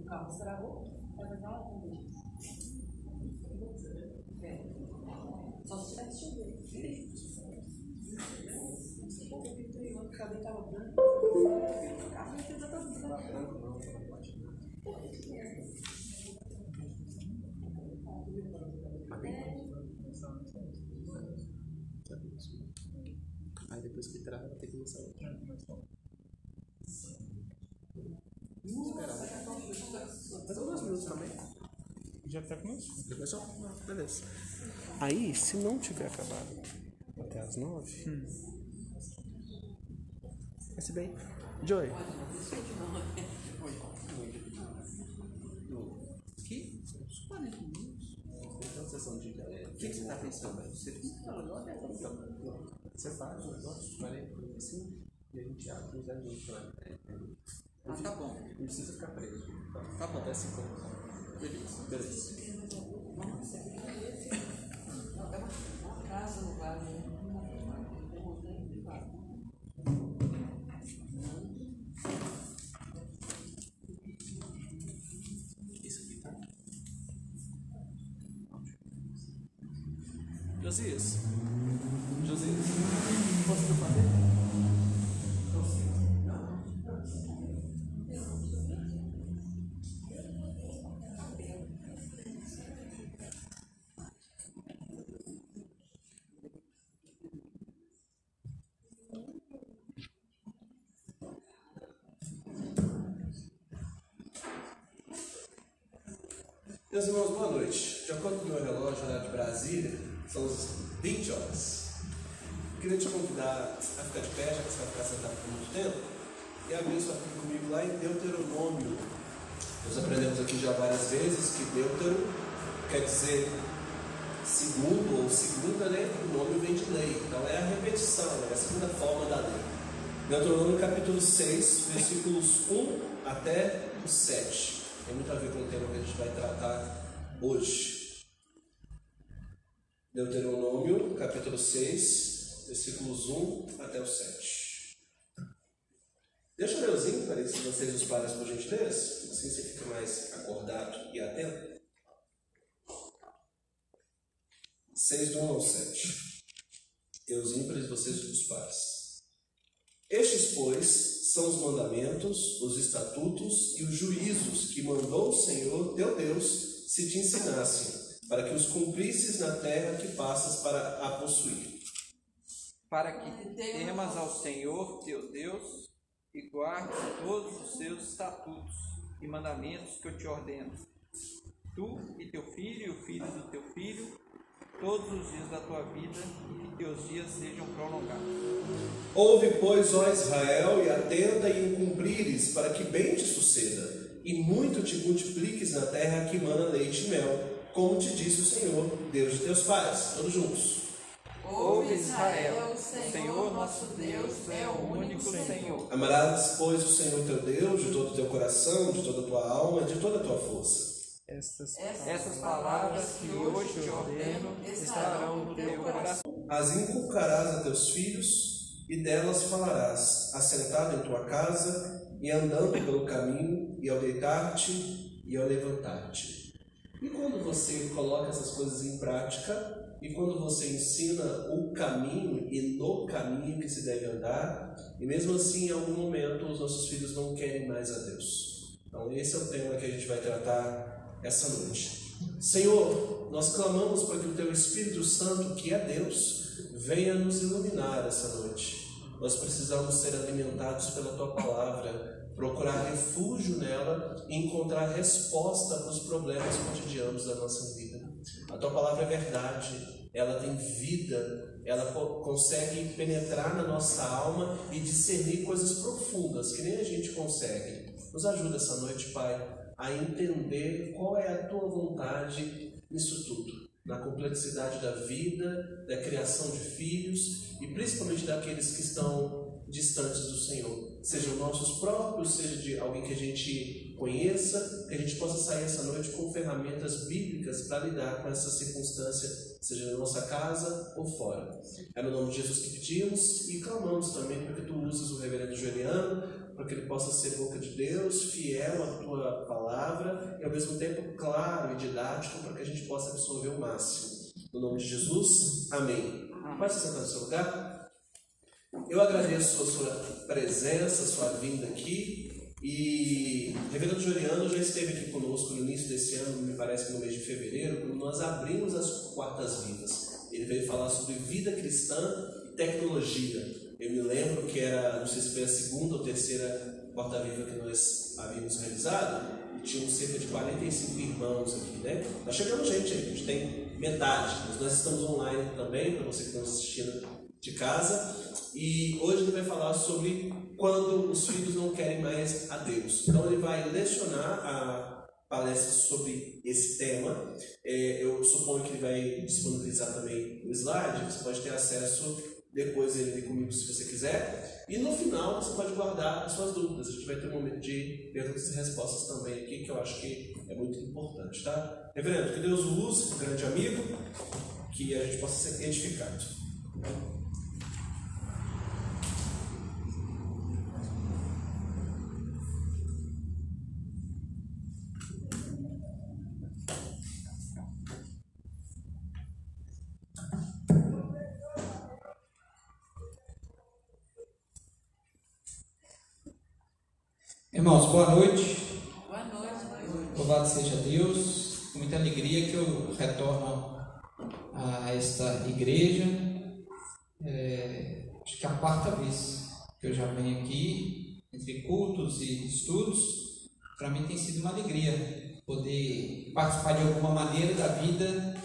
carro estragou, vai dar uma conta. Só se tiver chover. O cabelo estava branco, o carro não precisa estar branco, não pode. Aí depois que trava, vai ter que começar outra. Mais alguns minutos também. Já tá começando? Já começou? Beleza. Aí, se não tiver acabado até as 9, vai ser bem. Joy. Aqui? Uns 40 minutos. Então, sessão de. O que você está pensando? Você faz um negócio, 40 minutos assim, e a gente abre uns 10 minutos para. Tá bom. Não precisa ficar preso. Tá bom, até 5 horas. Beleza. Uma casa no vale. Isso aqui tá. Josias. Conseguiu fazer? Meus irmãos, boa noite. De acordo com o meu relógio lá de Brasília, são as 20 horas. Eu queria te convidar a ficar de pé, já que você vai ficar sentado por muito tempo, e abrir sua Bíblia comigo lá em Deuteronômio. Nós aprendemos aqui já várias vezes que Deutero quer dizer segundo ou segunda, né? O nome vem de lei, então é a repetição, é a segunda forma da lei. Deuteronômio capítulo 6, versículos 1 até o 7. Tem muito a ver com o tema que a gente vai tratar hoje. Deuteronômio, capítulo 6, versículos 1 até o 7. Deixa o meuzinho para se vocês os pares, por gentileza. Assim você fica mais acordado e atento. 6 do 1 ao 7. Deus ímpares, vocês os pares. Estes, pois, são os mandamentos, os estatutos e os juízos que mandou o Senhor, teu Deus, se te ensinassem, para que os cumprisses na terra que passas para a possuir. Para que temas ao Senhor, teu Deus, e guardes todos os seus estatutos e mandamentos que eu te ordeno, tu e teu filho e o filho do teu filho, todos os dias da tua vida, e que teus dias sejam prolongados. Ouve, pois, ó Israel, e atenta em cumprires, para que bem te suceda, e muito te multipliques na terra que mana leite e mel, como te disse o Senhor, Deus de teus pais. Todos juntos. Ouve, Israel, o Senhor nosso Deus é o único Senhor. Amarás, pois, o Senhor teu Deus de todo o teu coração, de toda a tua alma, de toda a tua força. Essas palavras que hoje te ordeno estarão no teu coração. As inculcarás a teus filhos, e delas falarás, assentado em tua casa, e andando pelo caminho, e ao deitar-te, e ao levantar-te. E quando você coloca essas coisas em prática, e quando você ensina o caminho e no caminho que se deve andar, e mesmo assim, em algum momento, os nossos filhos não querem mais a Deus. Então, esse é o tema que a gente vai tratar essa noite. Senhor, nós clamamos para que o Teu Espírito Santo, que é Deus, venha nos iluminar essa noite. Nós precisamos ser alimentados pela Tua Palavra, procurar refúgio nela e encontrar resposta para os problemas cotidianos da nossa vida. A Tua Palavra é verdade, ela tem vida, ela consegue penetrar na nossa alma e discernir coisas profundas que nem a gente consegue. Nos ajuda essa noite, Pai, a entender qual é a Tua vontade nisso tudo, na complexidade da vida, da criação de filhos e principalmente daqueles que estão distantes do Senhor. Sejam nossos próprios, seja de alguém que a gente conheça, que a gente possa sair essa noite com ferramentas bíblicas para lidar com essa circunstância, seja na nossa casa ou fora. É no nome de Jesus que pedimos e clamamos também para que Tu uses o reverendo Juliano para que ele possa ser boca de Deus, fiel à tua palavra e ao mesmo tempo claro e didático para que a gente possa absorver o máximo. No nome de Jesus, amém. Pode se sentar no seu lugar? Eu agradeço a sua presença, a sua vinda aqui. E o reverendo Juliano já esteve aqui conosco no início desse ano, me parece que no mês de fevereiro, quando nós abrimos as quartas-vindas. Ele veio falar sobre vida cristã e tecnologia. Eu me lembro que era, não sei se foi a segunda ou terceira quarta-viva que nós havíamos realizado, e tínhamos cerca de 45 irmãos aqui, né? Nós chegamos gente aí, a gente tem metade, mas nós estamos online também, para você que está nos assistindo de casa. E hoje ele vai falar sobre quando os filhos não querem mais a Deus. Então ele vai lecionar a palestra sobre esse tema. Eu suponho que ele vai disponibilizar também o slide, você pode ter acesso depois ele comigo se você quiser. E no final você pode guardar as suas dúvidas. A gente vai ter um momento de perguntas e respostas também aqui, que eu acho que é muito importante, tá? Reverendo, que Deus o use, um grande amigo, que a gente possa ser edificado. Irmãos, boa noite. Boa noite. Louvado seja Deus. Com muita alegria que eu retorno a esta igreja. Acho que é a quarta vez que eu já venho aqui, entre cultos e estudos. Para mim tem sido uma alegria poder participar de alguma maneira da vida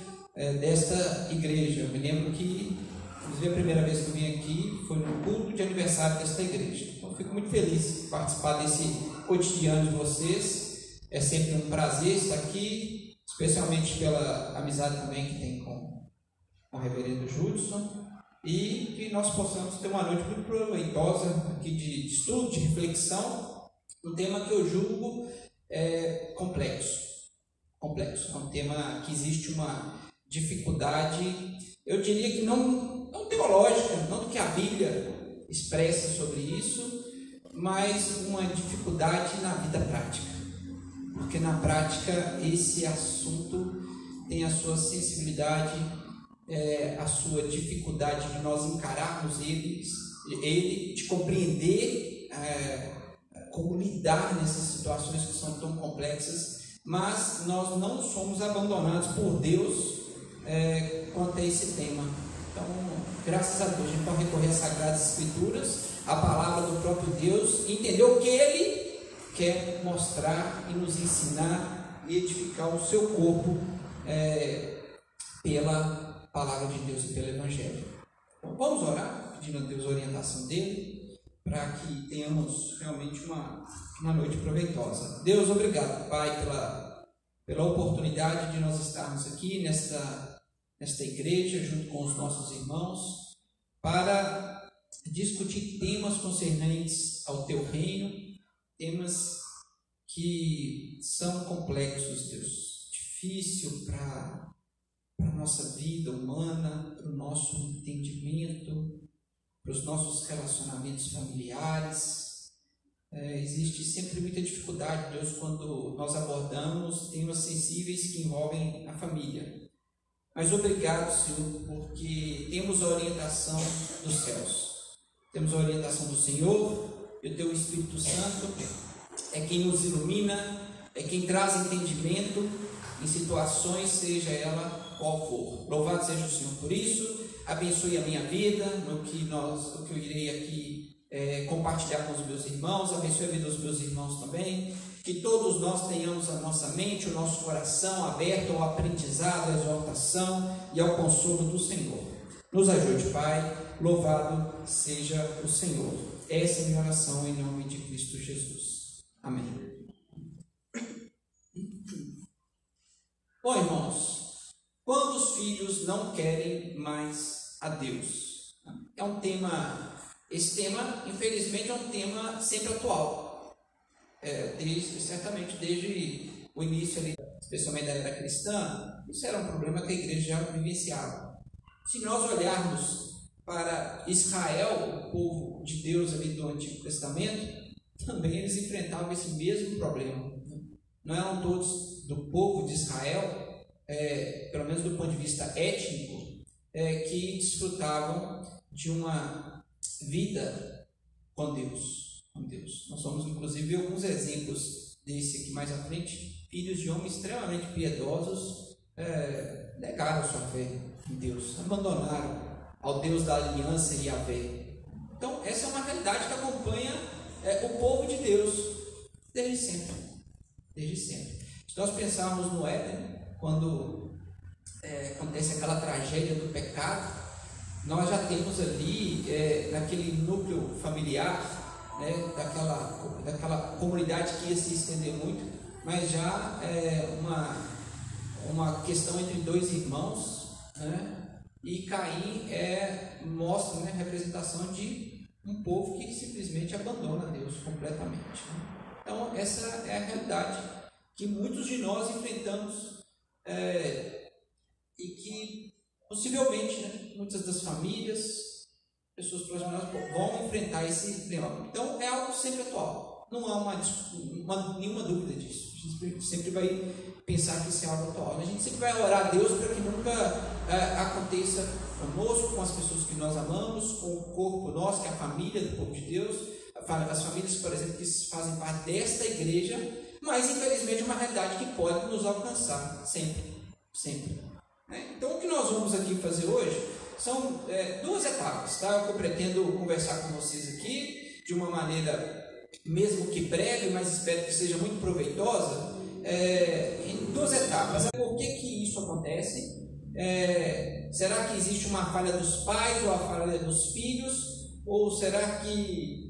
desta igreja. Eu me lembro que, inclusive, a primeira vez que eu vim aqui foi no culto de aniversário desta igreja. Então, fico muito feliz de participar desse cotidiano de vocês. É sempre um prazer estar aqui, especialmente pela amizade também que tem com o reverendo Judson, e que nós possamos ter uma noite muito proveitosa aqui de estudo, de reflexão, um tema que eu julgo complexo. É um tema que existe uma dificuldade, eu diria que não teológica, não do que a Bíblia expressa sobre isso, mas uma dificuldade na vida prática, porque na prática esse assunto tem a sua sensibilidade, a sua dificuldade de nós encararmos ele, de compreender como lidar nessas situações que são tão complexas, mas nós não somos abandonados por Deus quanto a esse tema. Então, graças a Deus, a gente pode recorrer às Sagradas Escrituras, a palavra do próprio Deus, e entender o que Ele quer mostrar e nos ensinar e edificar o seu corpo pela palavra de Deus e pelo Evangelho. Então, vamos orar, pedindo a Deus a orientação dele, para que tenhamos realmente uma noite proveitosa. Deus, obrigado, Pai, pela oportunidade de nós estarmos aqui nesta igreja, junto com os nossos irmãos, para discutir temas concernentes ao Teu reino, temas que são complexos, Deus, difícil para a nossa vida humana, para o nosso entendimento, para os nossos relacionamentos familiares. Existe sempre muita dificuldade, Deus, quando nós abordamos temas sensíveis que envolvem a família. Mas obrigado, Senhor, porque temos a orientação dos céus. Temos a orientação do Senhor, e o Teu Espírito Santo é quem nos ilumina, é quem traz entendimento em situações, seja ela qual for. Louvado seja o Senhor por isso. Abençoe a minha vida, no que eu irei aqui compartilhar com os meus irmãos. Abençoe a vida dos meus irmãos também. Que todos nós tenhamos a nossa mente, o nosso coração aberto ao aprendizado, à exortação e ao consolo do Senhor. Nos ajude, Pai. Louvado seja o Senhor. Essa é a minha oração em nome de Cristo Jesus. Amém. Bom, irmãos, quando os filhos não querem mais a Deus? Esse tema, infelizmente, é um tema sempre atual. Certamente desde o início ali, especialmente da era cristã, isso era um problema que a igreja já vivenciava. Se nós olharmos para Israel, o povo de Deus ali do Antigo Testamento, também eles enfrentavam esse mesmo problema. Não eram todos do povo de Israel, pelo menos do ponto de vista étnico, que desfrutavam de uma vida com Deus. Nós vamos, inclusive, ver alguns exemplos desse aqui mais à frente. Filhos de homens extremamente piedosos negaram sua fé em Deus, abandonaram ao Deus da aliança e Yahvé. Então, essa é uma realidade que acompanha o povo de Deus desde sempre. Se nós pensarmos no Éden, quando acontece aquela tragédia do pecado, nós já temos ali, naquele núcleo familiar, daquela comunidade que ia se estender muito, mas já uma questão entre dois irmãos, né? E Caim mostra, né, a representação de um povo que simplesmente abandona Deus completamente, né? Então, essa é a realidade que muitos de nós enfrentamos e que possivelmente, né, muitas das famílias, pessoas próximas vão enfrentar esse problema. Então, é algo sempre atual. Não há nenhuma dúvida disso. A gente sempre vai pensar que isso é algo atual. A gente sempre vai orar a Deus para que nunca aconteça conosco, com as pessoas que nós amamos, com o corpo nosso, que é a família do povo de Deus, as famílias, por exemplo, que fazem parte desta igreja, mas infelizmente é uma realidade que pode nos alcançar sempre. Então, o que nós vamos aqui fazer hoje são duas etapas, tá? Eu pretendo conversar com vocês aqui de uma maneira, mesmo que breve, mas espero que seja muito proveitosa, em duas etapas. Por que isso acontece? Será que existe uma falha dos pais ou a falha dos filhos? Ou será que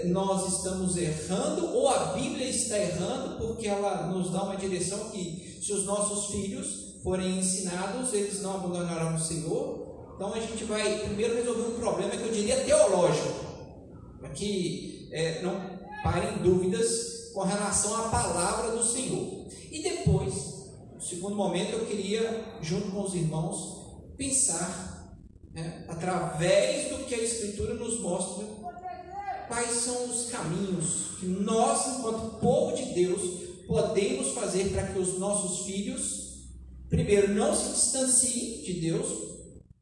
nós estamos errando, ou a Bíblia está errando, porque ela nos dá uma direção que, se os nossos filhos forem ensinados, eles não abandonarão o Senhor? Então a gente vai primeiro resolver um problema que eu diria teológico, para que não parem dúvidas com relação à palavra do Senhor. E depois, no segundo momento, eu queria, junto com os irmãos, pensar, através do que a Escritura nos mostra, quais são os caminhos que nós, enquanto povo de Deus, podemos fazer para que os nossos filhos, primeiro, não se distanciem de Deus,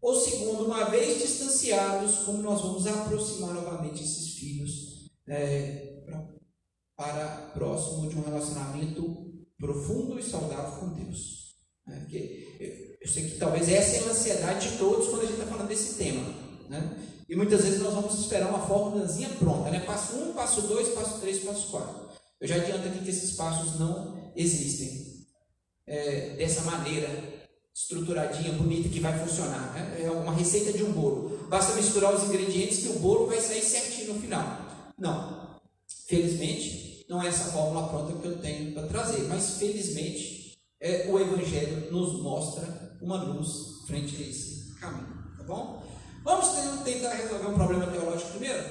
ou segundo, uma vez distanciados, como nós vamos aproximar novamente esses filhos para próximo de um relacionamento profundo e saudável com Deus. Porque eu sei que talvez essa é a ansiedade de todos quando a gente está falando desse tema, né? E muitas vezes nós vamos esperar uma formulazinha pronta, né? Passo 1, passo 2, passo 3, passo 4. Eu já adianto aqui que esses passos não existem dessa maneira estruturadinha, bonita, que vai funcionar, né? É uma receita de um bolo. Basta misturar os ingredientes que o bolo vai sair certinho no final. Não. Felizmente, não é essa fórmula pronta que eu tenho para trazer, mas felizmente o Evangelho nos mostra uma luz frente a esse caminho, tá bom? Vamos tentar resolver um problema teológico primeiro?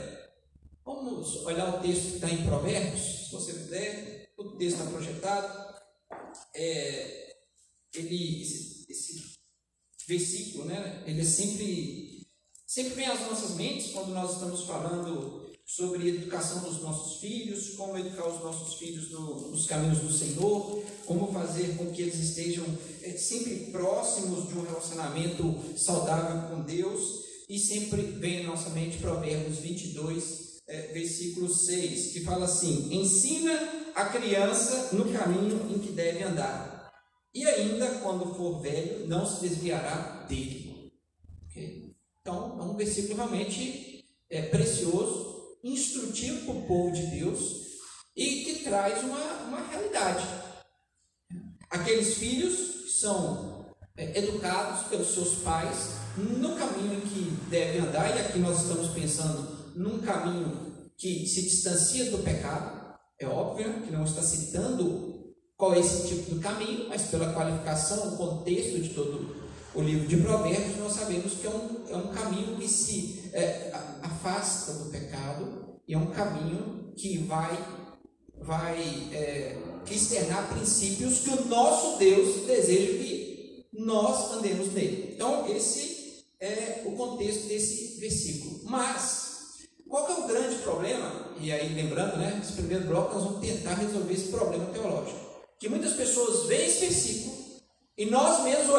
Vamos olhar o texto que está em Provérbios, se você puder. O texto está projetado. Esse versículo, né, ele sempre vem às nossas mentes quando nós estamos falando sobre a educação dos nossos filhos, como educar os nossos filhos nos caminhos do Senhor, como fazer com que eles estejam sempre próximos de um relacionamento saudável com Deus. E sempre vem à nossa mente Provérbios 22, versículo 6, que fala assim: ensina a criança no caminho em que deve andar, e ainda quando for velho não se desviará dele. Okay? Então, é um versículo realmente precioso, instrutivo para o povo de Deus, e que traz uma realidade. Aqueles filhos que são educados pelos seus pais no caminho em que devem andar, e aqui nós estamos pensando num caminho que se distancia do pecado. É óbvio que não está citando qual é esse tipo de caminho, mas pela qualificação, o contexto de todo o livro de Provérbios, nós sabemos que é um caminho que se afasta do pecado, e é um caminho que vai externar princípios que o nosso Deus deseja que nós andemos nele. Então, esse é o contexto desse versículo. Mas, qual que é o grande problema? e aí lembrando, né, esse primeiro bloco nós vamos tentar resolver esse problema teológico. Que muitas pessoas veem esse versículo e nós mesmos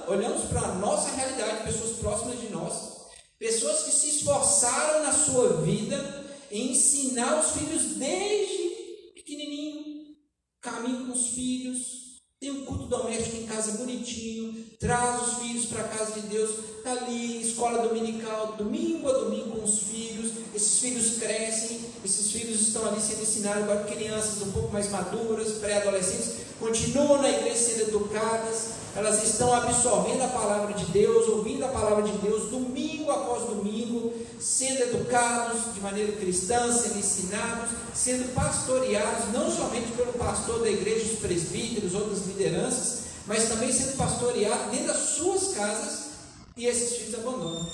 olhamos para a nossa realidade, pessoas próximas de nós, pessoas que se esforçaram na sua vida em ensinar os filhos desde pequenininho, caminho com os filhos, tem um culto doméstico em casa bonitinho, traz os filhos para a casa de Deus, está ali, escola dominical, domingo a domingo com os filhos, esses filhos crescem, esses filhos estão ali sendo ensinados agora, crianças um pouco mais maduras, pré-adolescentes, continuam na igreja sendo educadas, elas estão absorvendo a palavra de Deus, ouvindo a palavra de Deus, domingo após domingo, sendo educados de maneira cristã, sendo ensinados, sendo pastoreados, não somente pelo pastor da igreja, os presbíteros, outras lideranças, mas também sendo pastoreados dentro das suas casas, e esses filhos abandonam.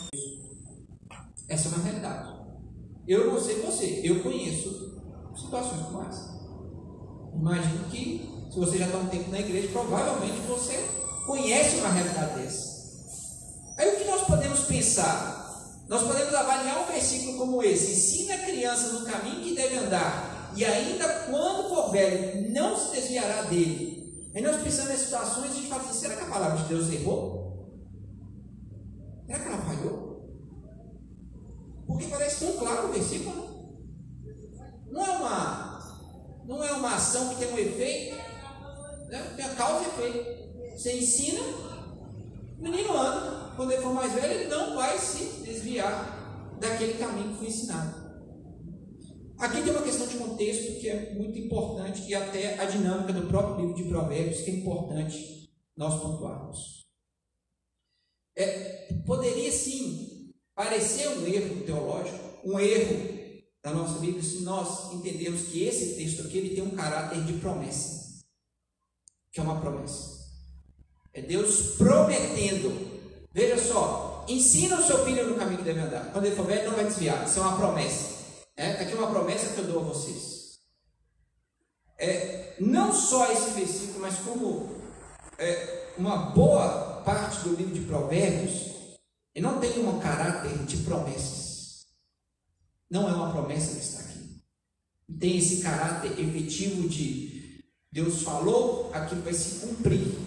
Essa é uma realidade. Eu não sei você, eu conheço situações como essa. Imagino que, se você já está um tempo na igreja, provavelmente você conhece uma realidade dessa. Aí o que nós podemos pensar? Nós podemos avaliar um versículo como esse: ensina a criança no caminho que deve andar, e ainda quando for velho, não se desviará dele. Aí nós pensamos em situações, a gente fala assim: será que a palavra de Deus errou? Será que ela falhou? Porque parece tão claro o versículo. Não é uma ação que tem um efeito, né? Tem a causa e efeito. Você ensina, o menino anda. Quando ele for mais velho, ele não vai se desviar daquele caminho que foi ensinado. Aqui tem uma questão de contexto que é muito importante, e até a dinâmica do próprio livro de Provérbios, que é importante nós pontuarmos. Poderia sim parecer um erro teológico, um erro da nossa Bíblia, se nós entendermos que esse texto aqui ele tem um caráter de promessa, que é uma promessa. É Deus prometendo. Veja só, ensina o seu filho no caminho que deve andar. Quando ele for velho, não vai desviar. Isso é uma promessa. Aqui é uma promessa que eu dou a vocês. Não só esse versículo, mas como uma boa parte do livro de Provérbios, ele não tem um caráter de promessas. Não é uma promessa que está aqui. Tem esse caráter efetivo de Deus falou, aquilo vai se cumprir.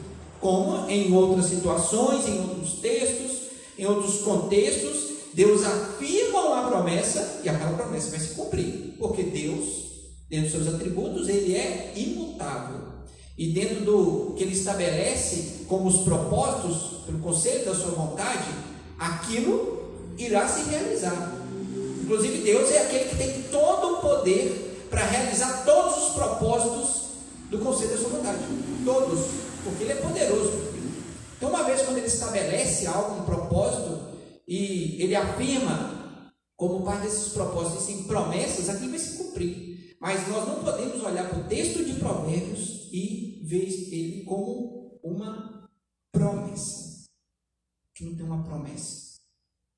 Como em outras situações, em outros textos, em outros contextos, Deus afirma uma promessa e aquela promessa vai se cumprir. Porque Deus, dentro dos seus atributos, ele é imutável. E dentro do que ele estabelece como os propósitos, pelo conselho da sua vontade, aquilo irá se realizar. Inclusive Deus é aquele que tem todo o poder para realizar todos os propósitos do conselho da sua vontade. Todos. Porque ele é poderoso. Então, uma vez quando ele estabelece algo, um propósito, e ele afirma como parte desses propósitos em promessas, aquilo vai se cumprir. Mas nós não podemos olhar para o texto de Provérbios e ver ele como uma promessa. Que não tem uma promessa.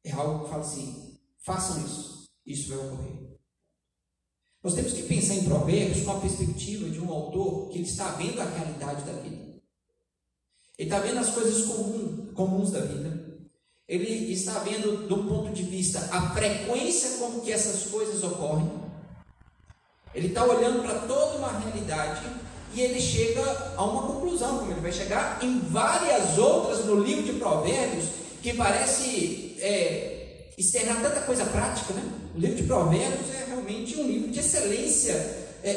É algo que fala assim: façam isso, isso vai ocorrer. Nós temos que pensar em Provérbios com a perspectiva de um autor que ele está vendo a realidade da vida. Ele está vendo as coisas comuns da vida. Ele está vendo, do ponto de vista, a frequência com que essas coisas ocorrem. Ele está olhando para toda uma realidade e ele chega a uma conclusão, como ele vai chegar em várias outras no livro de Provérbios, que parece externar tanta coisa prática, né? O livro de Provérbios é realmente um livro de excelência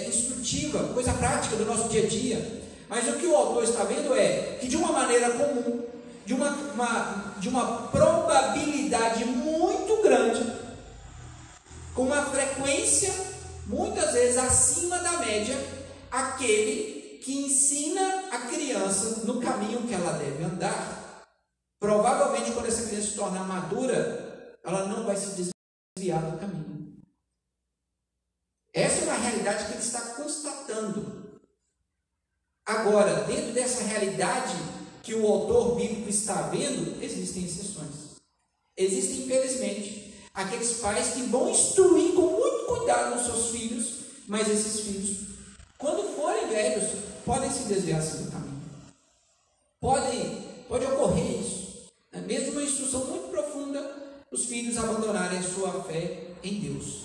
instrutiva, coisa prática do nosso dia a dia. Mas o que o autor está vendo é que de uma maneira comum, de uma probabilidade muito grande, com uma frequência muitas vezes acima da média, aquele que ensina a criança no caminho que ela deve andar, provavelmente quando essa criança se tornar madura, ela não vai se desviar do caminho. Essa é uma realidade que ele está constatando. Agora, dentro dessa realidade que o autor bíblico está vendo, existem exceções. Existem, infelizmente, aqueles pais que vão instruir com muito cuidado os seus filhos, mas esses filhos, quando forem velhos, podem se desviar do caminho. Pode ocorrer isso. Mesmo uma instrução muito profunda, os filhos abandonarem a sua fé em Deus.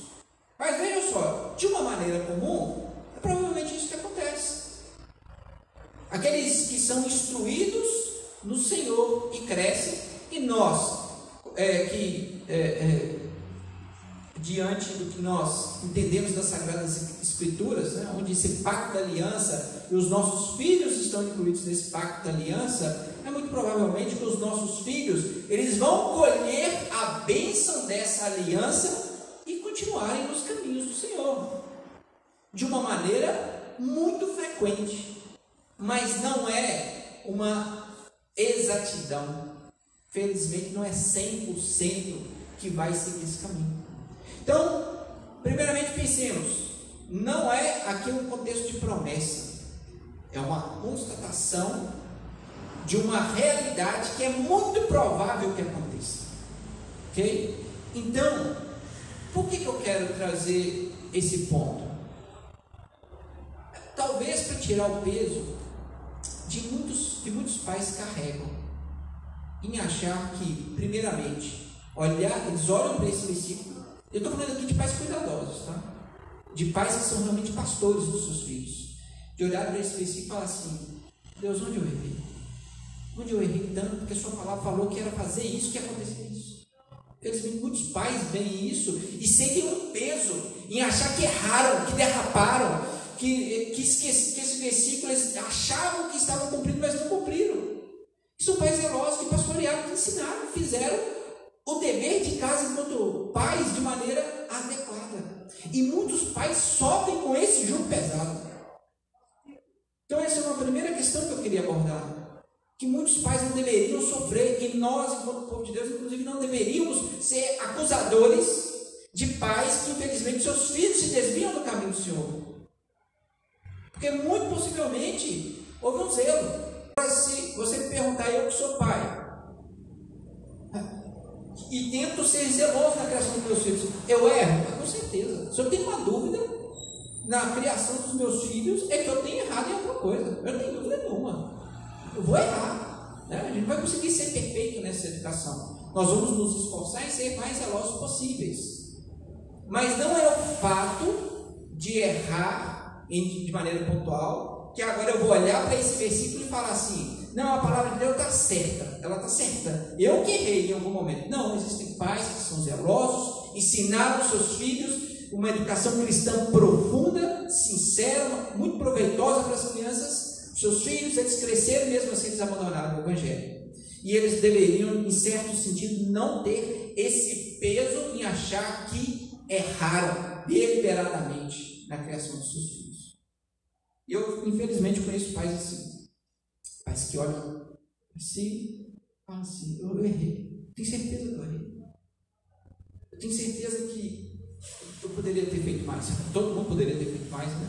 Mas vejam só, de uma maneira comum, é provavelmente isso que acontece. Aqueles que são instruídos no Senhor e crescem, e nós, diante do que nós entendemos das Sagradas Escrituras, né, onde esse pacto da aliança, e os nossos filhos estão incluídos nesse pacto da aliança, é muito provavelmente que os nossos filhos, eles vão colher a bênção dessa aliança e continuarem nos caminhos do Senhor, de uma maneira muito frequente, mas não é uma exatidão. Felizmente não é 100% que vai seguir esse caminho. Então, primeiramente pensemos, não é aqui um contexto de promessa, é uma constatação de uma realidade que é muito provável que aconteça. Ok? Então, por que eu quero trazer esse ponto? Talvez para tirar o peso de muitos pais carregam em achar que, primeiramente, eles olham para esse versículo. Eu estou falando aqui de pais cuidadosos, tá? De pais que são realmente pastores dos seus filhos. De olhar para esse versículo e falar assim: Deus, onde eu errei? Onde eu errei tanto? Porque a sua palavra falou que era fazer isso, que ia acontecer isso. Felizmente, muitos pais veem isso e sentem um peso em achar que erraram, que derraparam, que esse versículo eles achavam que estavam cumprindo, mas não cumpriram. E são pais zelosos que pastorearam, que ensinaram, fizeram o dever de casa enquanto pais de maneira adequada. E muitos pais sofrem com esse jugo pesado. Então essa é uma primeira questão que eu queria abordar. Que muitos pais não deveriam sofrer, e nós, enquanto povo de Deus, inclusive, não deveríamos ser acusadores de pais que, infelizmente, seus filhos se desviam do caminho do Senhor. Porque muito possivelmente houve um zelo. Se você me perguntar, eu que sou pai, e tento ser zeloso na criação dos meus filhos, eu erro? Com certeza. Se eu tenho uma dúvida na criação dos meus filhos, é que eu tenho errado em alguma coisa. Eu não tenho dúvida nenhuma. Eu vou errar. Né? A gente não vai conseguir ser perfeito nessa educação. Nós vamos nos esforçar em ser mais zelosos possíveis. Mas não é o fato de errar de maneira pontual, que agora eu vou olhar para esse versículo e falar assim: não, a palavra de Deus está certa, ela está certa, eu que errei em algum momento. Não, existem pais que são zelosos, ensinaram seus filhos uma educação cristã profunda, sincera, muito proveitosa para as crianças. Seus filhos, eles cresceram mesmo assim, eles abandonaram o Evangelho. E eles deveriam, em certo sentido, não ter esse peso em achar que erraram deliberadamente na criação dos seus filhos. Eu, infelizmente, conheço pais assim. Pais que olham assim, falam assim: eu errei. Tenho certeza que eu errei. Eu tenho certeza que eu poderia ter feito mais. Todo mundo poderia ter feito mais, né?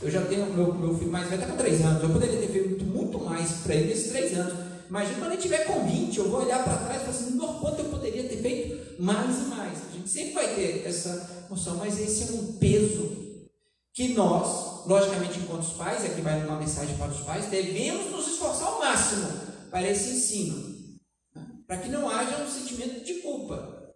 Eu já tenho, meu filho mais velho está com 3 anos. Eu poderia ter feito muito mais para ele nesses 3 anos. Imagina quando ele tiver com 20, eu vou olhar para trás e falar assim: no quanto eu poderia ter feito mais e mais. A gente sempre vai ter essa noção, mas esse é um peso que nós, logicamente, enquanto pais, aqui vai uma mensagem para os pais, devemos nos esforçar ao máximo para esse ensino, né? Para que não haja um sentimento de culpa.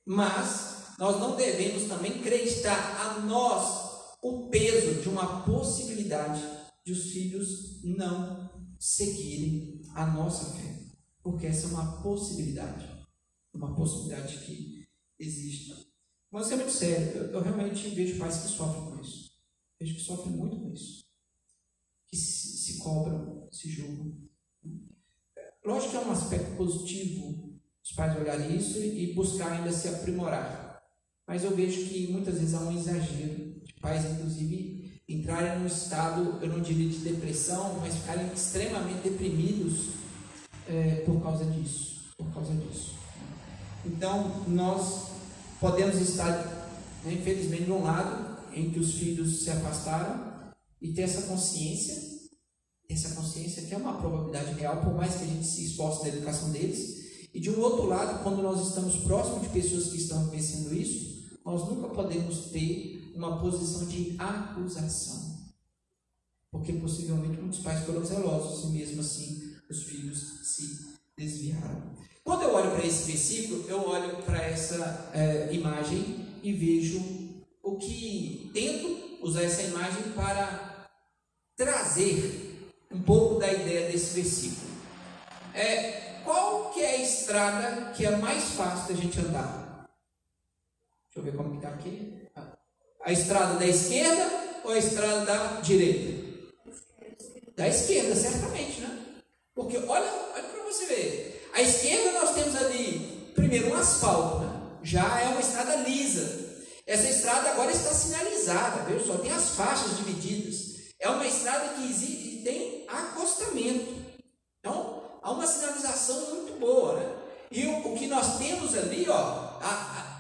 Mas nós não devemos também acreditar a nós o peso de uma possibilidade de os filhos não seguirem a nossa fé, porque essa é uma possibilidade que existe. Mas é muito sério, eu realmente vejo pais que sofrem com isso, vejo que sofrem muito com isso, que se cobram, se julgam. Lógico que é um aspecto positivo os pais olharem isso e buscar ainda se aprimorar, mas eu vejo que muitas vezes há um exagero de pais, inclusive, entrarem num estado, eu não diria de depressão, mas ficarem extremamente deprimidos por causa disso. Então, nós podemos estar, infelizmente, de um lado em que os filhos se afastaram e ter essa consciência que é uma probabilidade real, por mais que a gente se esforce na educação deles. E de um outro lado, quando nós estamos próximos de pessoas que estão vencendo isso, nós nunca podemos ter uma posição de acusação, porque possivelmente muitos pais foram zelosos e mesmo assim os filhos se desviaram. Quando eu olho para esse versículo, eu olho para essa imagem e vejo tento usar essa imagem para trazer um pouco da ideia desse versículo. Qual que é a estrada que é mais fácil da gente andar? Deixa eu ver como que está aqui. A estrada da esquerda ou a estrada da direita? Da esquerda, certamente, né? Porque olha para você ver. A esquerda nós temos ali, primeiro, um asfalto, né? Já é uma estrada lisa. Essa estrada agora está sinalizada, viu? Só tem as faixas divididas. É uma estrada que existe e tem acostamento. Então, há uma sinalização muito boa, né? E o que nós temos ali,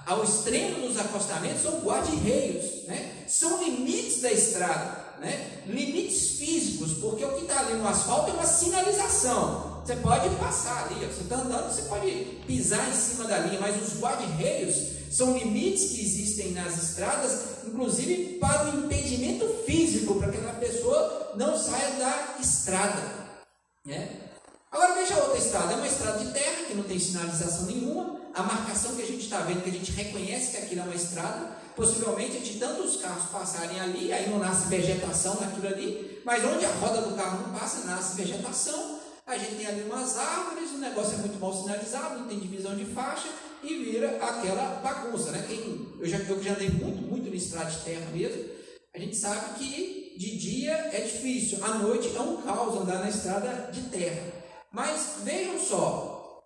ao extremo dos acostamentos, são guarda-reios, né? São limites da estrada, né? Limites físicos, porque o que está ali no asfalto é uma sinalização. Você pode passar ali, você está andando, você pode pisar em cima da linha, mas os guarda-reios são limites que existem nas estradas, inclusive para o impedimento físico, para que aquela pessoa não saia da estrada, né? Agora veja a outra estrada, é uma estrada de terra que não tem sinalização nenhuma. A marcação que a gente está vendo, que a gente reconhece que aquilo é uma estrada, possivelmente de tantos carros passarem ali, aí não nasce vegetação naquilo ali, mas onde a roda do carro não passa, nasce vegetação. A gente tem ali umas árvores, o negócio é muito mal sinalizado, não tem divisão de faixa e vira aquela bagunça, né? Eu já andei muito na estrada de terra mesmo, a gente sabe que de dia é difícil, à noite é um caos andar na estrada de terra. Mas vejam só,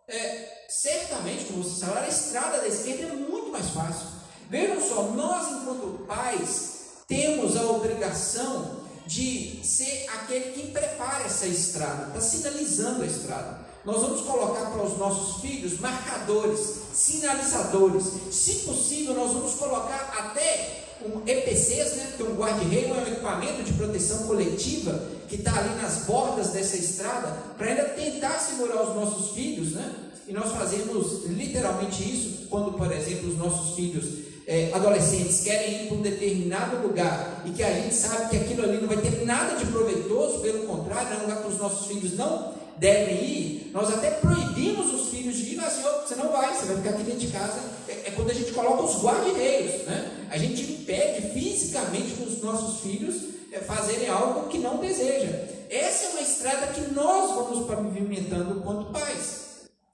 certamente, como vocês falaram, a estrada da esquerda é muito mais fácil. Vejam só, nós enquanto pais temos a obrigação de ser aquele que prepara essa estrada, está sinalizando a estrada. Nós vamos colocar para os nossos filhos marcadores, sinalizadores. Se possível, nós vamos colocar até EPCs, né, que é um guarda-reio, é um equipamento de proteção coletiva que está ali nas bordas dessa estrada, para ainda tentar segurar os nossos filhos, né? E nós fazemos literalmente isso quando, por exemplo, os nossos filhos adolescentes querem ir para um determinado lugar e que a gente sabe que aquilo ali não vai ter nada de proveitoso, pelo contrário, é um lugar que os nossos filhos não devem ir. Nós até proibimos os filhos de ir, mas você não vai, você vai ficar aqui dentro de casa. É quando a gente coloca os guarda-reios, né? A gente impede fisicamente os nossos filhos fazerem algo que não deseja. Essa é uma estrada que nós vamos pavimentando enquanto pais.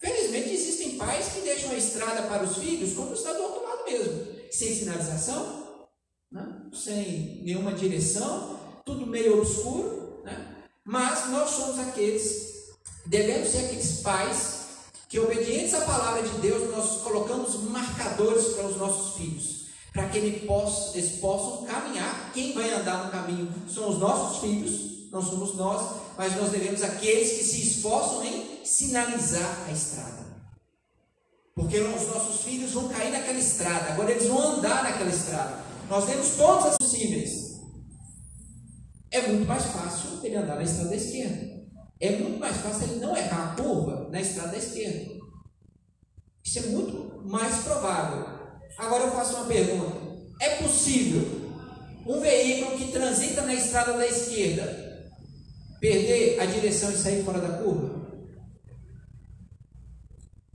Felizmente existem pais que deixam a estrada para os filhos quando está do outro lado mesmo, sem sinalização, né? Sem nenhuma direção, tudo meio obscuro, né? Mas nós somos devemos ser aqueles pais que, obedientes à palavra de Deus, nós colocamos marcadores para os nossos filhos, para que eles possam caminhar. Quem vai andar no caminho são os nossos filhos, não somos nós, mas nós devemos aqueles que se esforçam em sinalizar a estrada, porque os nossos filhos vão cair naquela estrada, agora eles vão andar naquela estrada. Nós temos todas as possíveis. É muito mais fácil ele andar na estrada da esquerda. É muito mais fácil ele não errar a curva na estrada da esquerda. Isso é muito mais provável. Agora eu faço uma pergunta: é possível um veículo que transita na estrada da esquerda perder a direção e sair fora da curva?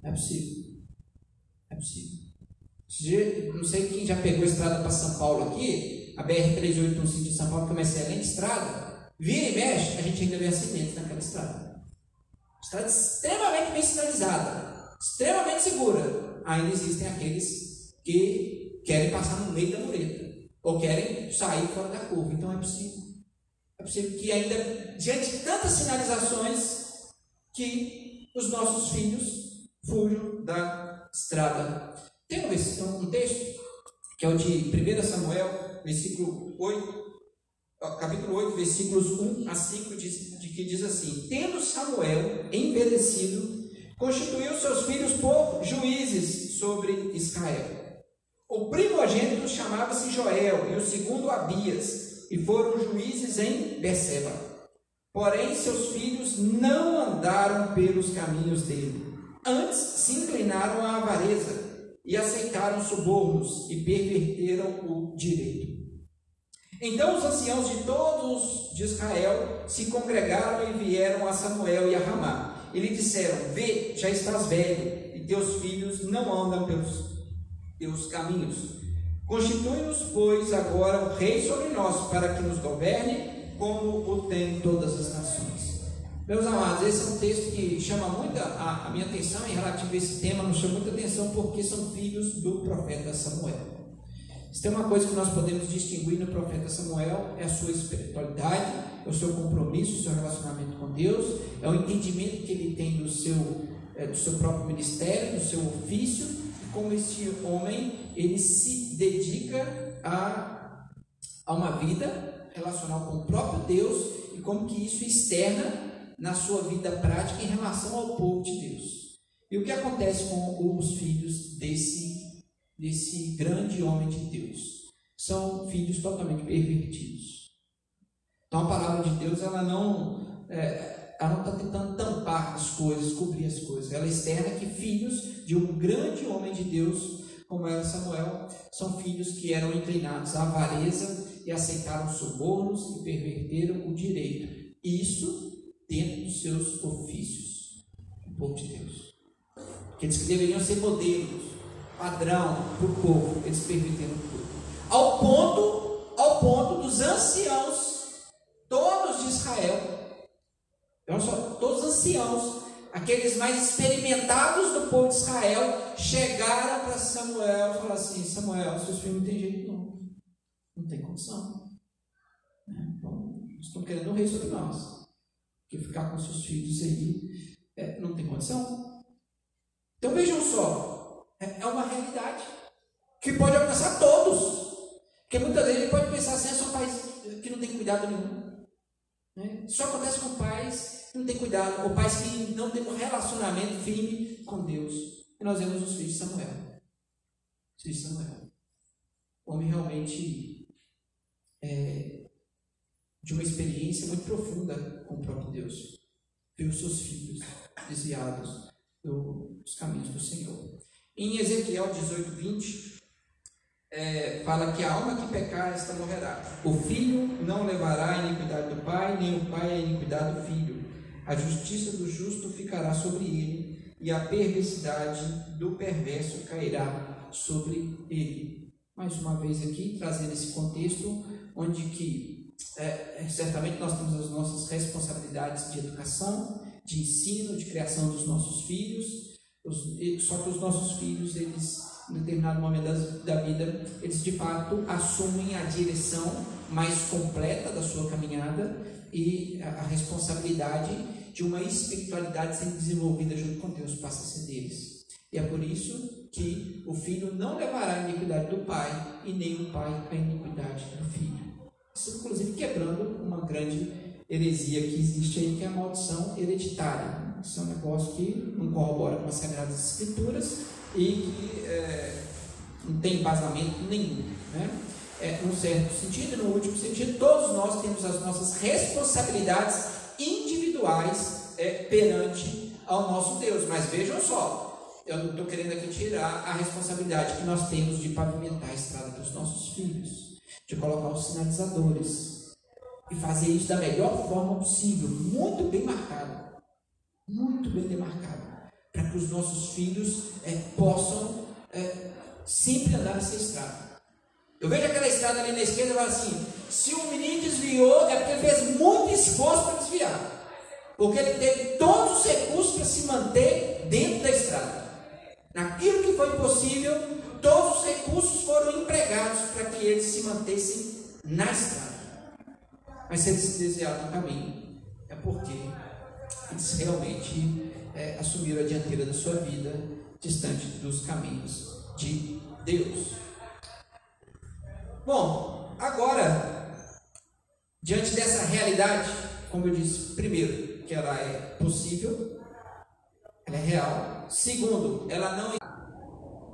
Não é possível. É possível. Não sei quem já pegou a estrada para São Paulo aqui, a BR-3815 de São Paulo, que é uma excelente estrada. Vira e mexe, a gente ainda vê acidentes naquela estrada. Estrada extremamente bem sinalizada, extremamente segura. Ainda existem aqueles que querem passar no meio da mureta, ou querem sair fora da curva. Então é possível. É possível que ainda, diante de tantas sinalizações, que os nossos filhos fujam da estrada. Tem um texto, que é o de 1 Samuel, capítulo 8, versículos 1 a 5, que diz assim: tendo Samuel envelhecido, constituiu seus filhos por juízes sobre Israel. O primogênito chamava-se Joel, e o segundo Abias, e foram juízes em Berseba. Porém, seus filhos não andaram pelos caminhos dele, antes se inclinaram à avareza, e aceitaram subornos, e perverteram o direito. Então os anciãos de todos de Israel se congregaram e vieram a Samuel e a Ramá. E lhe disseram: vê, já estás velho, e teus filhos não andam pelos teus caminhos. Constitui-nos, pois, agora o rei sobre nós, para que nos governe como o tem todas as nações. Meus amados, esse é um texto que chama muito a minha atenção em relativo a esse tema, nos chama muita atenção porque são filhos do profeta Samuel. Se tem uma coisa que nós podemos distinguir no profeta Samuel, é a sua espiritualidade, é o seu compromisso, o seu relacionamento com Deus, é o entendimento que ele tem do seu próprio ministério, do seu ofício, e como este homem, ele se dedica a uma vida relacional com o próprio Deus, e como que isso externa na sua vida prática em relação ao povo de Deus. E o que acontece com os filhos desse grande homem de Deus? São filhos totalmente pervertidos. Então a palavra de Deus, ela não está tentando tampar as coisas, cobrir as coisas. Ela externa que filhos de um grande homem de Deus, como era Samuel, são filhos que eram inclinados à avareza e aceitaram subornos e perverteram o direito. Isso dentro dos seus ofícios, o povo de Deus. Aqueles que deveriam ser modelos, padrão para o povo, eles perverteram tudo. Ao ponto dos anciãos, todos de Israel, olha só, todos os anciãos, aqueles mais experimentados do povo de Israel, chegaram para Samuel e falaram assim: Samuel, seus filhos não tem jeito não tem condição. Estão querendo um rei sobre nós. Que ficar com seus filhos aí não tem condição. Então vejam só, é uma realidade que pode alcançar todos, porque muitas vezes ele pode pensar assim: são pais que não têm cuidado nenhum, né? Só acontece com pais que não têm cuidado, ou pais que não têm um relacionamento firme com Deus. E nós vemos os filhos de Samuel. O homem realmente de uma experiência muito profunda com o próprio Deus, viu seus filhos desviados dos caminhos do Senhor. Em Ezequiel 18:20, fala que a alma que pecar, esta morrerá. O filho não levará a iniquidade do pai, nem o pai a iniquidade do filho. A justiça do justo ficará sobre ele, e a perversidade do perverso cairá sobre ele. Mais uma vez aqui, trazendo esse contexto, onde que certamente nós temos as nossas responsabilidades de educação, de ensino, de criação dos nossos filhos, só que os nossos filhos, eles, em determinado momento da vida, eles de fato assumem a direção mais completa da sua caminhada e a responsabilidade de uma espiritualidade sendo desenvolvida junto com Deus passa a ser deles. E é por isso que o filho não levará a iniquidade do pai e nem o pai a iniquidade do filho. Isso, inclusive, quebrando uma grande heresia que existe aí, que é a maldição hereditária. Isso é um negócio que não corrobora com as Sagradas Escrituras e que não tem embasamento nenhum, né? Num certo sentido, no último sentido, todos nós temos as nossas responsabilidades individuais perante ao nosso Deus. Mas vejam só, eu não estou querendo aqui tirar a responsabilidade que nós temos de pavimentar a estrada dos nossos filhos, de colocar os sinalizadores e fazer isso da melhor forma possível, muito bem marcado, muito bem demarcado, para que os nossos filhos possam sempre andar nessa estrada. Eu vejo aquela estrada ali na esquerda e falo assim: se o menino desviou, é porque ele fez muito esforço para desviar, porque ele teve todos os recursos para se manter dentro da estrada. Naquilo que foi possível, todos os recursos foram empregados para que eles se mantessem na estrada. Mas se eles se desviaram do caminho, é porque eles realmente assumiram a dianteira da sua vida, distante dos caminhos de Deus. Bom, agora, diante dessa realidade, como eu disse, primeiro, que ela é possível, ela é real. Segundo, ela não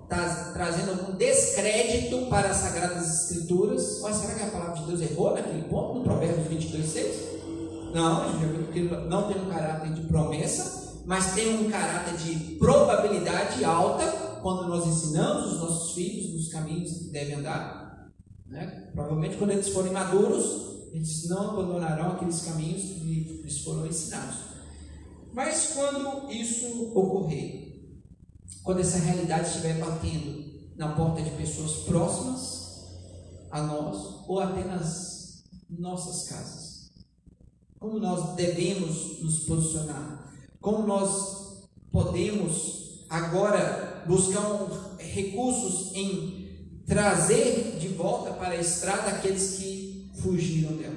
está trazendo algum descrédito para as Sagradas Escrituras. Mas será que a palavra de Deus errou naquele ponto, no Provérbios 22:6? Não, a gente já viu que não tem um caráter de promessa, mas tem um caráter de probabilidade alta quando nós ensinamos os nossos filhos nos caminhos que devem andar. Né? Provavelmente quando eles forem maduros, eles não abandonarão aqueles caminhos que eles foram ensinados. Mas quando isso ocorrer, quando essa realidade estiver batendo na porta de pessoas próximas a nós ou até nas nossas casas. Como nós devemos nos posicionar? Como nós podemos agora buscar recursos em trazer de volta para a estrada aqueles que fugiram dela?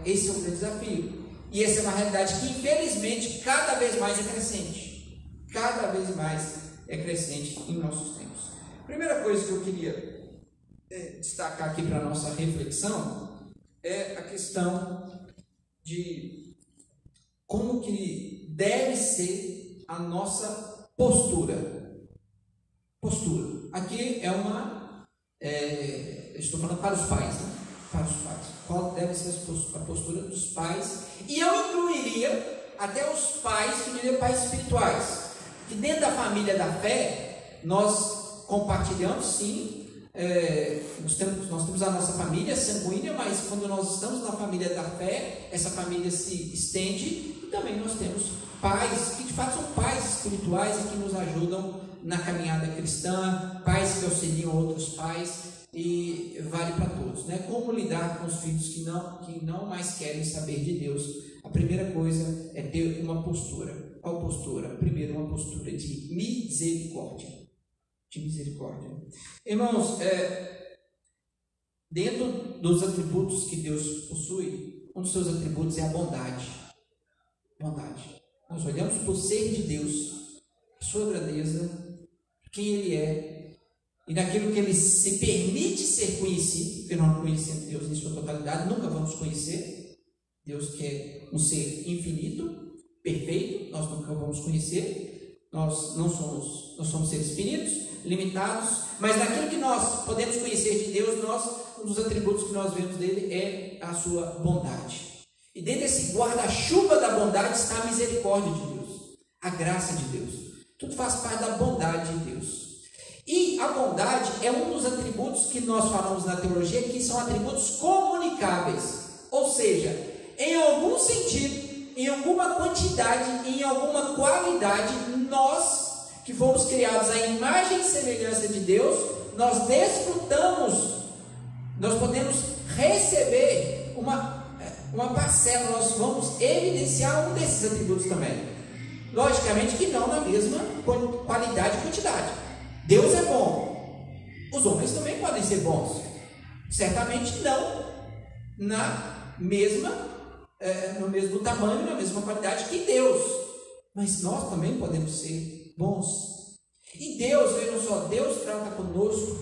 Esse é um grande desafio. E essa é uma realidade que, infelizmente, cada vez mais é crescente. Cada vez mais é crescente em nossos tempos. Primeira coisa que eu queria destacar aqui para a nossa reflexão é a questão de como que deve ser a nossa postura. Postura. Aqui é uma... estou falando para os pais, né? Para os pais. Qual deve ser a postura dos pais? E eu incluiria até os pais, que eu diria pais espirituais. Que dentro da família da fé, nós compartilhamos sim, nós temos a nossa família sanguínea, mas quando nós estamos na família da fé, essa família se estende, e também nós temos pais, que de fato são pais espirituais e que nos ajudam na caminhada cristã, pais que auxiliam outros pais, e vale para todos, né? Como lidar com os filhos que não mais querem saber de Deus? A primeira coisa é ter uma postura. Qual postura? Primeiro, uma postura de misericórdia. De misericórdia. Irmãos, dentro dos atributos que Deus possui, um dos seus atributos é a bondade. Bondade. Nós olhamos para o ser de Deus, sua grandeza, quem Ele é, e naquilo que Ele se permite ser conhecido, porque nós não conhecemos Deus em sua totalidade, nunca vamos conhecer. Deus que é um ser infinito, perfeito, nós nunca vamos conhecer. Nós somos seres finitos, limitados, mas naquilo que nós podemos conhecer de Deus, um dos atributos que nós vemos dele é a sua bondade. E dentro desse guarda-chuva da bondade está a misericórdia de Deus, a graça de Deus. Tudo faz parte da bondade de Deus. E a bondade é um dos atributos que nós falamos na teologia, que são atributos comunicáveis. Ou seja, em algum sentido, em alguma quantidade, em alguma qualidade, nós, que fomos criados à imagem e semelhança de Deus, nós desfrutamos, nós podemos receber uma parcela, nós vamos evidenciar um desses atributos também. Logicamente que não na mesma qualidade e quantidade. Deus é bom, os homens também podem ser bons, certamente não no mesmo tamanho, na mesma qualidade que Deus, mas nós também podemos ser bons. E Deus, vejam só, Deus trata conosco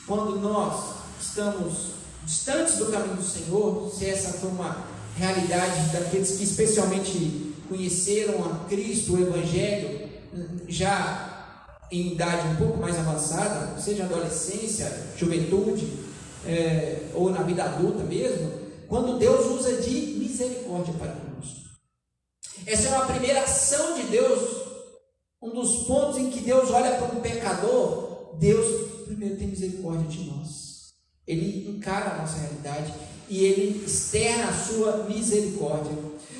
quando nós estamos distantes do caminho do Senhor, se essa foi uma realidade daqueles que especialmente conheceram a Cristo, o Evangelho, já em idade um pouco mais avançada, seja adolescência, juventude, ou na vida adulta mesmo, quando Deus usa de misericórdia para conosco. Essa é uma primeira ação de Deus, um dos pontos em que Deus olha para um pecador. Deus primeiro tem misericórdia de nós, Ele encara a nossa realidade e Ele externa a sua misericórdia,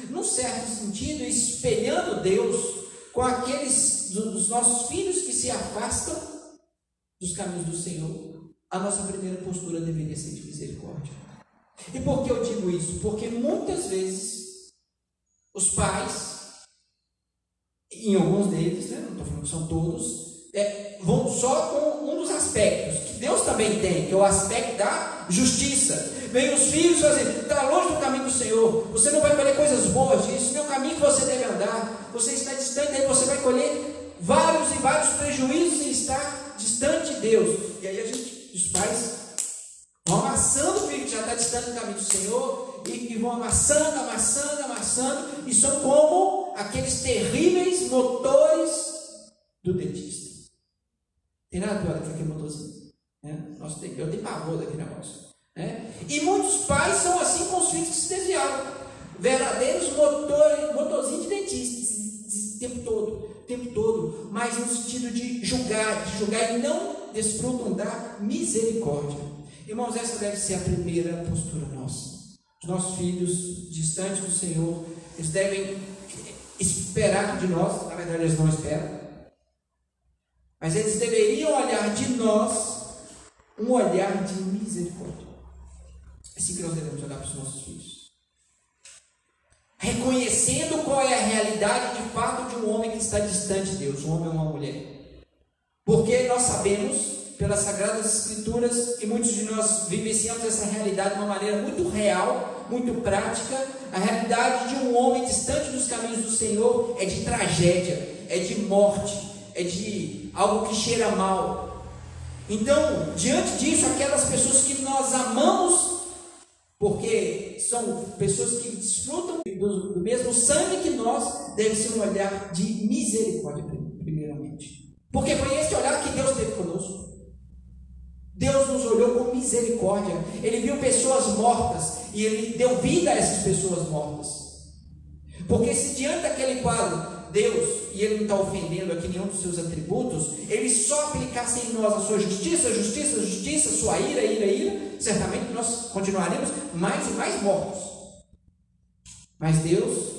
num certo sentido, espelhando Deus com aqueles dos nossos filhos que se afastam dos caminhos do Senhor. A nossa primeira postura deveria ser de misericórdia. E por que eu digo isso? Porque muitas vezes os pais, em alguns deles, né, não estou falando que são todos, vão só com um dos aspectos que Deus também tem, que é o aspecto da justiça. Vem os filhos fazendo, está longe do caminho do Senhor, você não vai colher coisas boas disso, não é o caminho que você deve andar, você está distante dele, você vai colher vários e vários prejuízos em estar distante de Deus. E aí os pais vão amassando o filho que já está distante do caminho do Senhor, e vão amassando, e são como aqueles terríveis motores do dentista. Tem nada pior do que aquele motorzinho, né? Eu tenho pavor daquele negócio. E muitos pais são assim com os filhos que se desviaram, verdadeiros motorzinhos de dentista, o tempo todo, mas no sentido de julgar e não desfrutam da misericórdia. Irmãos, essa deve ser a primeira postura nossa. Os nossos filhos distantes do Senhor, eles devem esperar de nós, na verdade eles não esperam, Mas eles deveriam olhar de nós um olhar de misericórdia. É assim que nós devemos olhar para os nossos filhos. Reconhecendo qual é a realidade de fato de um homem que está distante de Deus, um homem ou uma mulher. Porque nós sabemos, pelas Sagradas Escrituras, e muitos de nós vivenciamos essa realidade de uma maneira muito real, muito prática. A realidade de um homem distante dos caminhos do Senhor é de tragédia, é de morte, é de algo que cheira mal. Então, diante disso, aquelas pessoas que nós amamos, porque são pessoas que desfrutam do mesmo sangue que nós, deve ser um olhar de misericórdia, primeiramente. Porque foi esse olhar que Deus teve conosco. Deus nos olhou com misericórdia. Ele viu pessoas mortas e Ele deu vida a essas pessoas mortas. Porque se diante daquele quadro, Deus, e Ele não está ofendendo aqui nenhum dos seus atributos, Ele só aplicasse em nós a sua justiça, sua ira, certamente nós continuaremos mais e mais mortos. Mas Deus,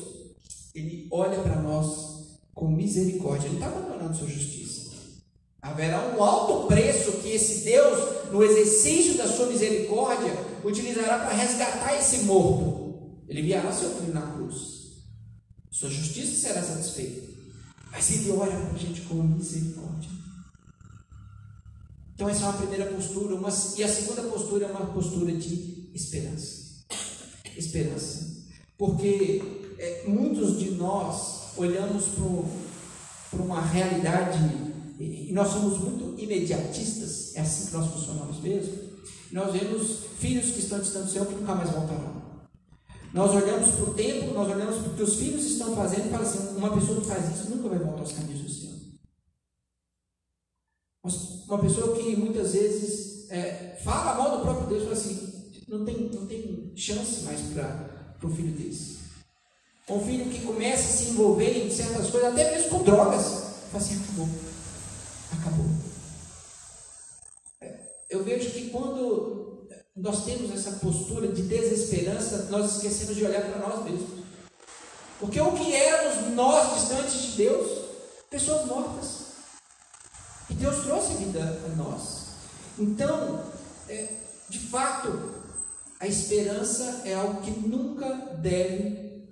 Ele olha para nós com misericórdia. Ele está abandonando sua justiça. Haverá um alto preço que esse Deus, no exercício da sua misericórdia, utilizará para resgatar esse morto. Ele enviará seu filho na cruz. Sua justiça será satisfeita. Mas Ele olha para a gente com misericórdia. Então essa é uma primeira postura. E a segunda postura é uma postura de esperança. Esperança. Porque muitos de nós olhamos para uma realidade, e nós somos muito imediatistas, é assim que nós funcionamos mesmo. Nós vemos filhos que estão distantes do Senhor que nunca mais voltarão. Nós olhamos para o tempo, nós olhamos para o que os filhos estão fazendo e falamos assim: uma pessoa que faz isso nunca vai voltar aos caminhos do Senhor. Uma pessoa que muitas vezes fala mal do próprio Deus, fala assim: não tem chance mais para um filho desse. Um filho que começa a se envolver em certas coisas, até mesmo com drogas, fala assim: acabou. Eu vejo que quando nós temos essa postura de desesperança, nós esquecemos de olhar para nós mesmos. Porque o que éramos nós distantes de Deus? Pessoas mortas. E Deus trouxe vida a nós. Então, de fato, a esperança é algo que nunca deve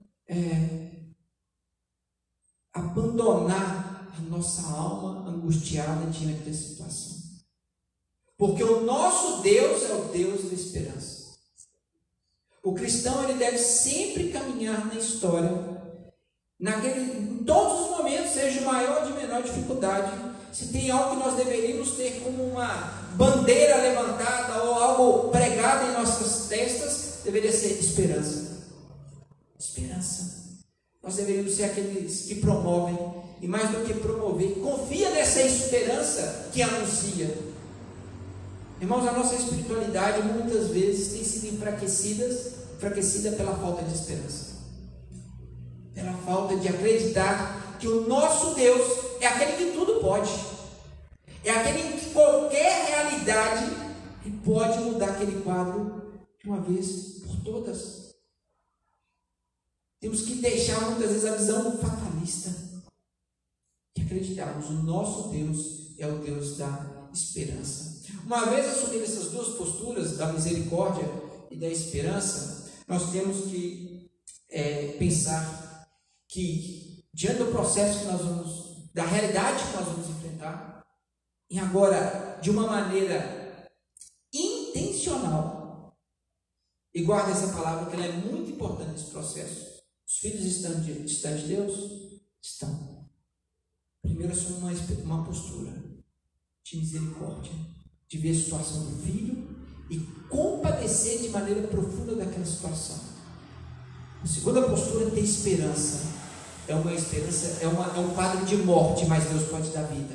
abandonar a nossa alma angustiada diante da situação. Porque o nosso Deus é o Deus da esperança. O cristão, ele deve sempre caminhar na história, em todos os momentos, seja de maior ou de menor dificuldade. Se tem algo que nós deveríamos ter como uma bandeira levantada ou algo pregado em nossas testas, deveria ser esperança. Esperança. Nós deveríamos ser aqueles que promovem, e mais do que promover, confia nessa esperança que anuncia. Irmãos, a nossa espiritualidade muitas vezes tem sido enfraquecida pela falta de esperança, pela falta de acreditar que o nosso Deus é aquele que tudo pode, é aquele que qualquer realidade pode mudar aquele quadro de uma vez por todas. Temos que deixar muitas vezes a visão fatalista e acreditarmos: o nosso Deus é o Deus da esperança. Uma vez assumindo essas duas posturas, da misericórdia e da esperança, nós temos que pensar que, diante do processo que nós vamos, da realidade que nós vamos enfrentar, e agora de uma maneira intencional, e guarda essa palavra, que ela é muito importante nesse processo. Os filhos estão distantes de Deus? Estão. Primeiro assumir uma postura de misericórdia, de ver a situação do filho e compadecer de maneira profunda daquela situação. A segunda postura é ter esperança. É um quadro de morte, mas Deus pode dar vida.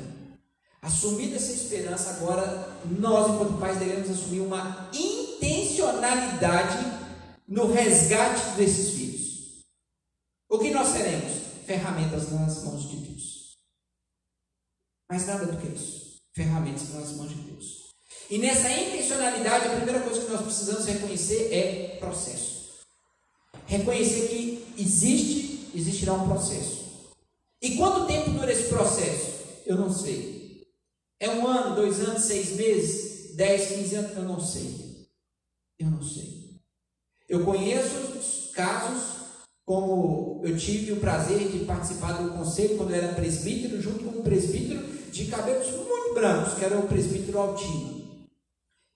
Assumida essa esperança, agora nós, enquanto pais, devemos assumir uma intencionalidade no resgate desses filhos. O que nós seremos? Ferramentas nas mãos de Deus. Mas nada do que isso. Ferramentas nas mãos de Deus. E nessa intencionalidade, a primeira coisa que nós precisamos reconhecer é processo. Reconhecer que existirá um processo. E quanto tempo dura esse processo? Eu não sei. É 1 ano, 2 anos, 6 meses, 10, 15 anos? Eu não sei. Eu não sei. Eu conheço casos, como eu tive o prazer de participar do conselho quando eu era presbítero, junto com um presbítero de cabelos muito brancos, que era o presbítero Altino,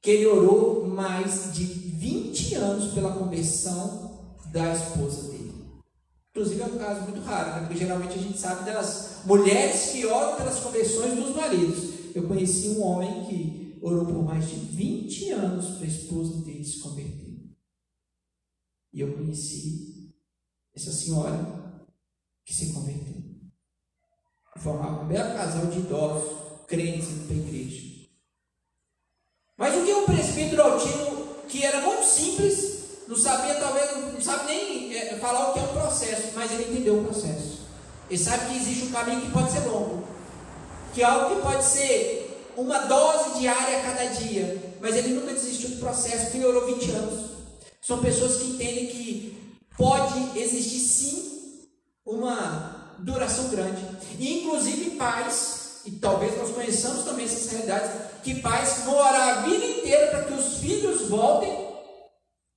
que ele orou mais de 20 anos pela conversão da esposa dele. Inclusive é um caso muito raro, né? Porque geralmente a gente sabe das mulheres que oram pelas conversões dos maridos. Eu conheci um homem que orou por mais de 20 anos para a esposa dele se converter. E eu conheci essa senhora que se converteu. Formava um belo casal de idosos, crentes indo para a igreja. Mas o que um presbítero Altino, que era muito simples, não sabia, talvez, não sabe nem falar o que é um processo, mas ele entendeu o processo. Ele sabe que existe um caminho que pode ser longo, que é algo que pode ser uma dose diária a cada dia, mas ele nunca desistiu do processo, porque ele orou 20 anos. São pessoas que entendem que pode existir sim uma duração grande. E inclusive pais, e talvez nós conheçamos também essas realidades, que pais vão orar a vida inteira para que os filhos voltem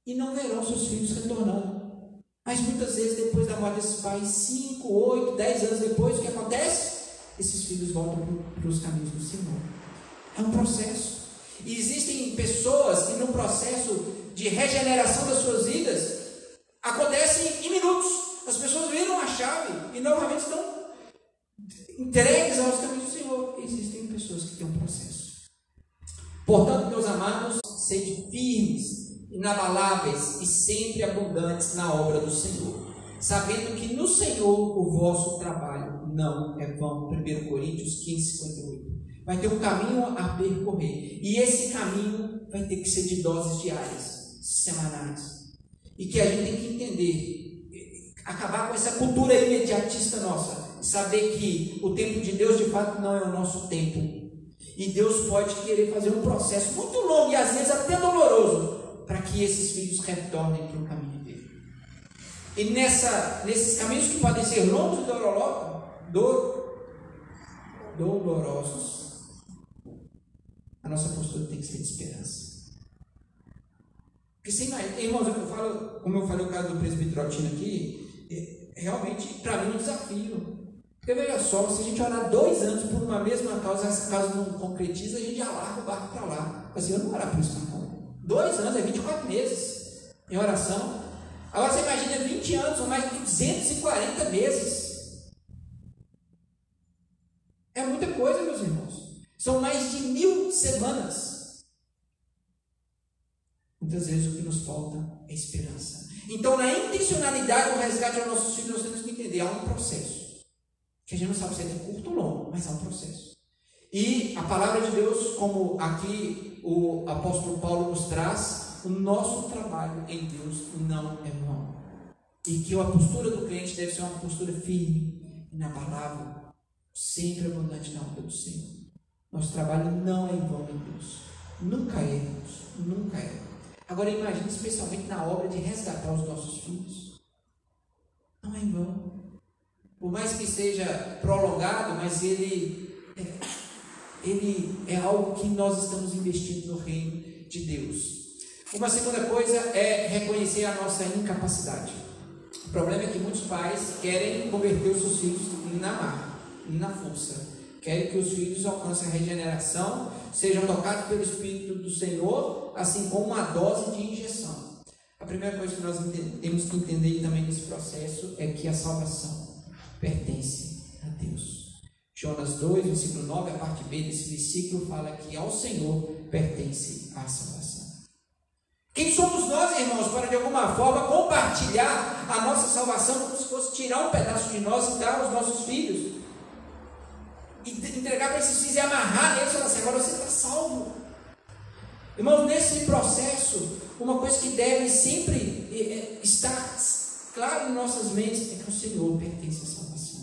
e não verão seus filhos retornando. Mas muitas vezes depois da morte desses pais, 5, 8, 10 anos depois, o que acontece? Esses filhos voltam para os caminhos do Senhor. É um processo. E existem pessoas que no processo de regeneração das suas vidas acontece em minutos. As pessoas viram a chave e novamente estão entregues aos caminhos do Senhor. Existem pessoas que têm um processo. Portanto, meus amados, sede firmes, inabaláveis e sempre abundantes na obra do Senhor, sabendo que no Senhor o vosso trabalho não é vão. 1 Coríntios 15, 58. Vai ter um caminho a percorrer, e esse caminho vai ter que ser de doses diárias, semanais, e que a gente tem que entender, acabar com essa cultura imediatista nossa, saber que o tempo de Deus de fato não é o nosso tempo, e Deus pode querer fazer um processo muito longo e às vezes até doloroso, para que esses filhos retornem para o caminho dele. E nesses caminhos que podem ser longos e dolorosos, a nossa postura tem que ser de esperança. Porque você imagina, irmãos, como eu falei o caso do presbítero Altino aqui, realmente para mim é um desafio. Porque veja só, se a gente orar 2 anos por uma mesma causa, essa causa não concretiza, a gente já larga o barco para lá. Assim, eu não vou orar por isso não. 2 anos é 24 meses em oração. Agora você imagina 20 anos, são mais de 240 meses. É muita coisa, meus irmãos. São mais de 1000 semanas. Muitas vezes o que nos falta é esperança. Então, na intencionalidade do resgate aos nossos filhos, nós temos que entender, há um processo. Que a gente não sabe se é de curto ou longo, mas há um processo. E a palavra de Deus, como aqui o apóstolo Paulo nos traz, o nosso trabalho em Deus não é vão. E que a postura do crente deve ser uma postura firme, inabalável, sempre abundante na obra do Senhor. Nosso trabalho não é em vão em Deus. Nunca é, Deus. Nunca é. Agora imagine, especialmente na obra de resgatar os nossos filhos. Não é em vão. Por mais que seja prolongado, mas ele é algo que nós estamos investindo no reino de Deus. Uma segunda coisa é reconhecer a nossa incapacidade. O problema é que muitos pais querem converter os seus filhos na marra, na força. Querem que os filhos alcancem a regeneração, sejam tocados pelo Espírito do Senhor, assim como uma dose de injeção. A primeira coisa que nós temos que entender também nesse processo é que a salvação pertence a Deus. Jonas 2, versículo 9, a parte B desse versículo fala que ao Senhor pertence a salvação. Quem somos nós, irmãos, para de alguma forma compartilhar a nossa salvação como se fosse tirar um pedaço de nós e dar aos nossos filhos? E entregar para esses filhos e amarrar neles e falar assim, agora você está salvo. Irmãos, nesse processo, uma coisa que deve sempre estar claro em nossas mentes é que o Senhor pertence à salvação.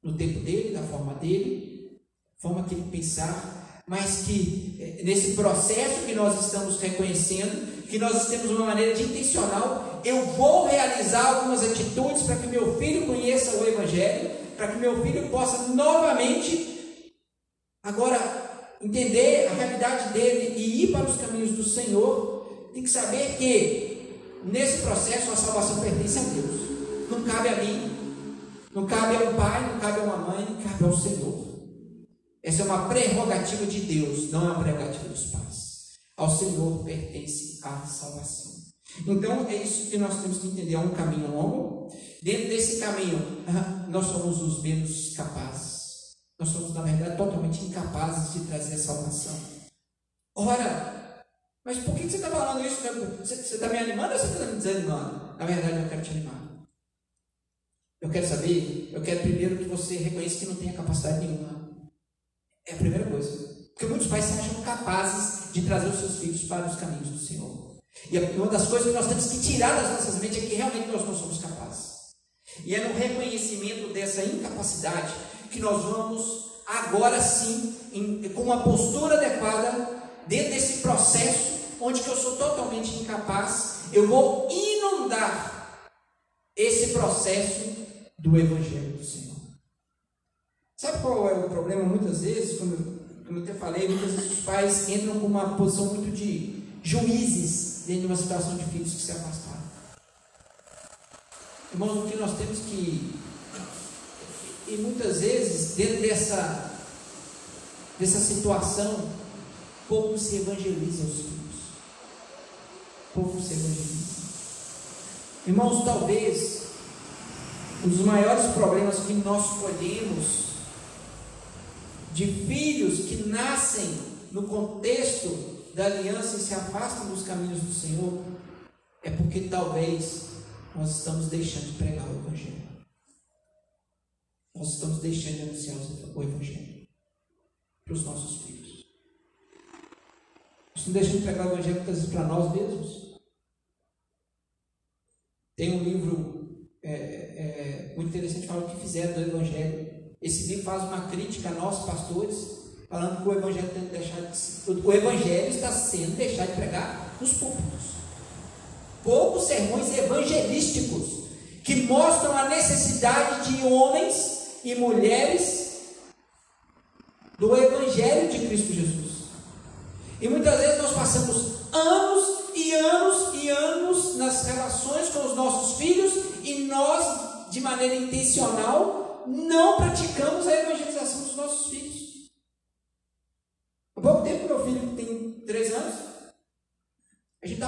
No tempo dele, da forma dele, forma que ele pensar, mas que nesse processo que nós estamos reconhecendo, que nós temos uma maneira de intencional, eu vou realizar algumas atitudes para que meu filho conheça o Evangelho, para que meu filho possa novamente agora entender a realidade dele e ir para os caminhos do Senhor, tem que saber que nesse processo a salvação pertence a Deus. Não cabe a mim, não cabe a um pai, não cabe a uma mãe, cabe ao Senhor. Essa é uma prerrogativa de Deus, não é uma prerrogativa dos pais. Ao Senhor pertence a salvação. Então é isso que nós temos que entender. É um caminho longo. Dentro desse caminho, nós somos os menos capazes. Nós somos, na verdade, totalmente incapazes de trazer a salvação. Ora, mas por que você está falando isso? Você está me animando ou você está me desanimando? Na verdade, eu quero te animar. Eu quero primeiro que você reconheça que não tem capacidade nenhuma. É a primeira coisa. Porque muitos pais se acham capazes de trazer os seus filhos para os caminhos do Senhor. E uma das coisas que nós temos que tirar das nossas mentes é que realmente nós não somos capazes. E é no reconhecimento dessa incapacidade que nós vamos, agora sim, com uma postura adequada, dentro desse processo, onde que eu sou totalmente incapaz, eu vou inundar esse processo do Evangelho do Senhor. Sabe qual é o problema? Muitas vezes, como eu até falei, muitas vezes os pais entram com uma posição muito de juízes dentro de uma situação de filhos que se afastaram. Irmãos, o que nós temos que... E muitas vezes, dentro dessa situação, pouco se evangeliza os filhos. Pouco se evangeliza. Irmãos, talvez um dos maiores problemas que nós colhemos de filhos que nascem no contexto da aliança e se afastam dos caminhos do Senhor é porque talvez nós estamos deixando de pregar o Evangelho. Nós estamos deixando de anunciar o Evangelho para os nossos filhos. Nós estamos deixando de pregar o Evangelho muitas vezes para nós mesmos. Tem um livro muito interessante falando o que fizeram do Evangelho. Esse livro faz uma crítica a nós, pastores, falando que o Evangelho está sendo deixado de pregar nos púlpitos. Poucos sermões evangelísticos que mostram a necessidade de homens e mulheres do Evangelho de Cristo Jesus. E muitas vezes nós passamos anos e anos e anos nas relações com os nossos filhos e nós, de maneira intencional, não praticamos a evangelização dos nossos filhos. Há pouco tempo, meu filho tem 3 anos, a gente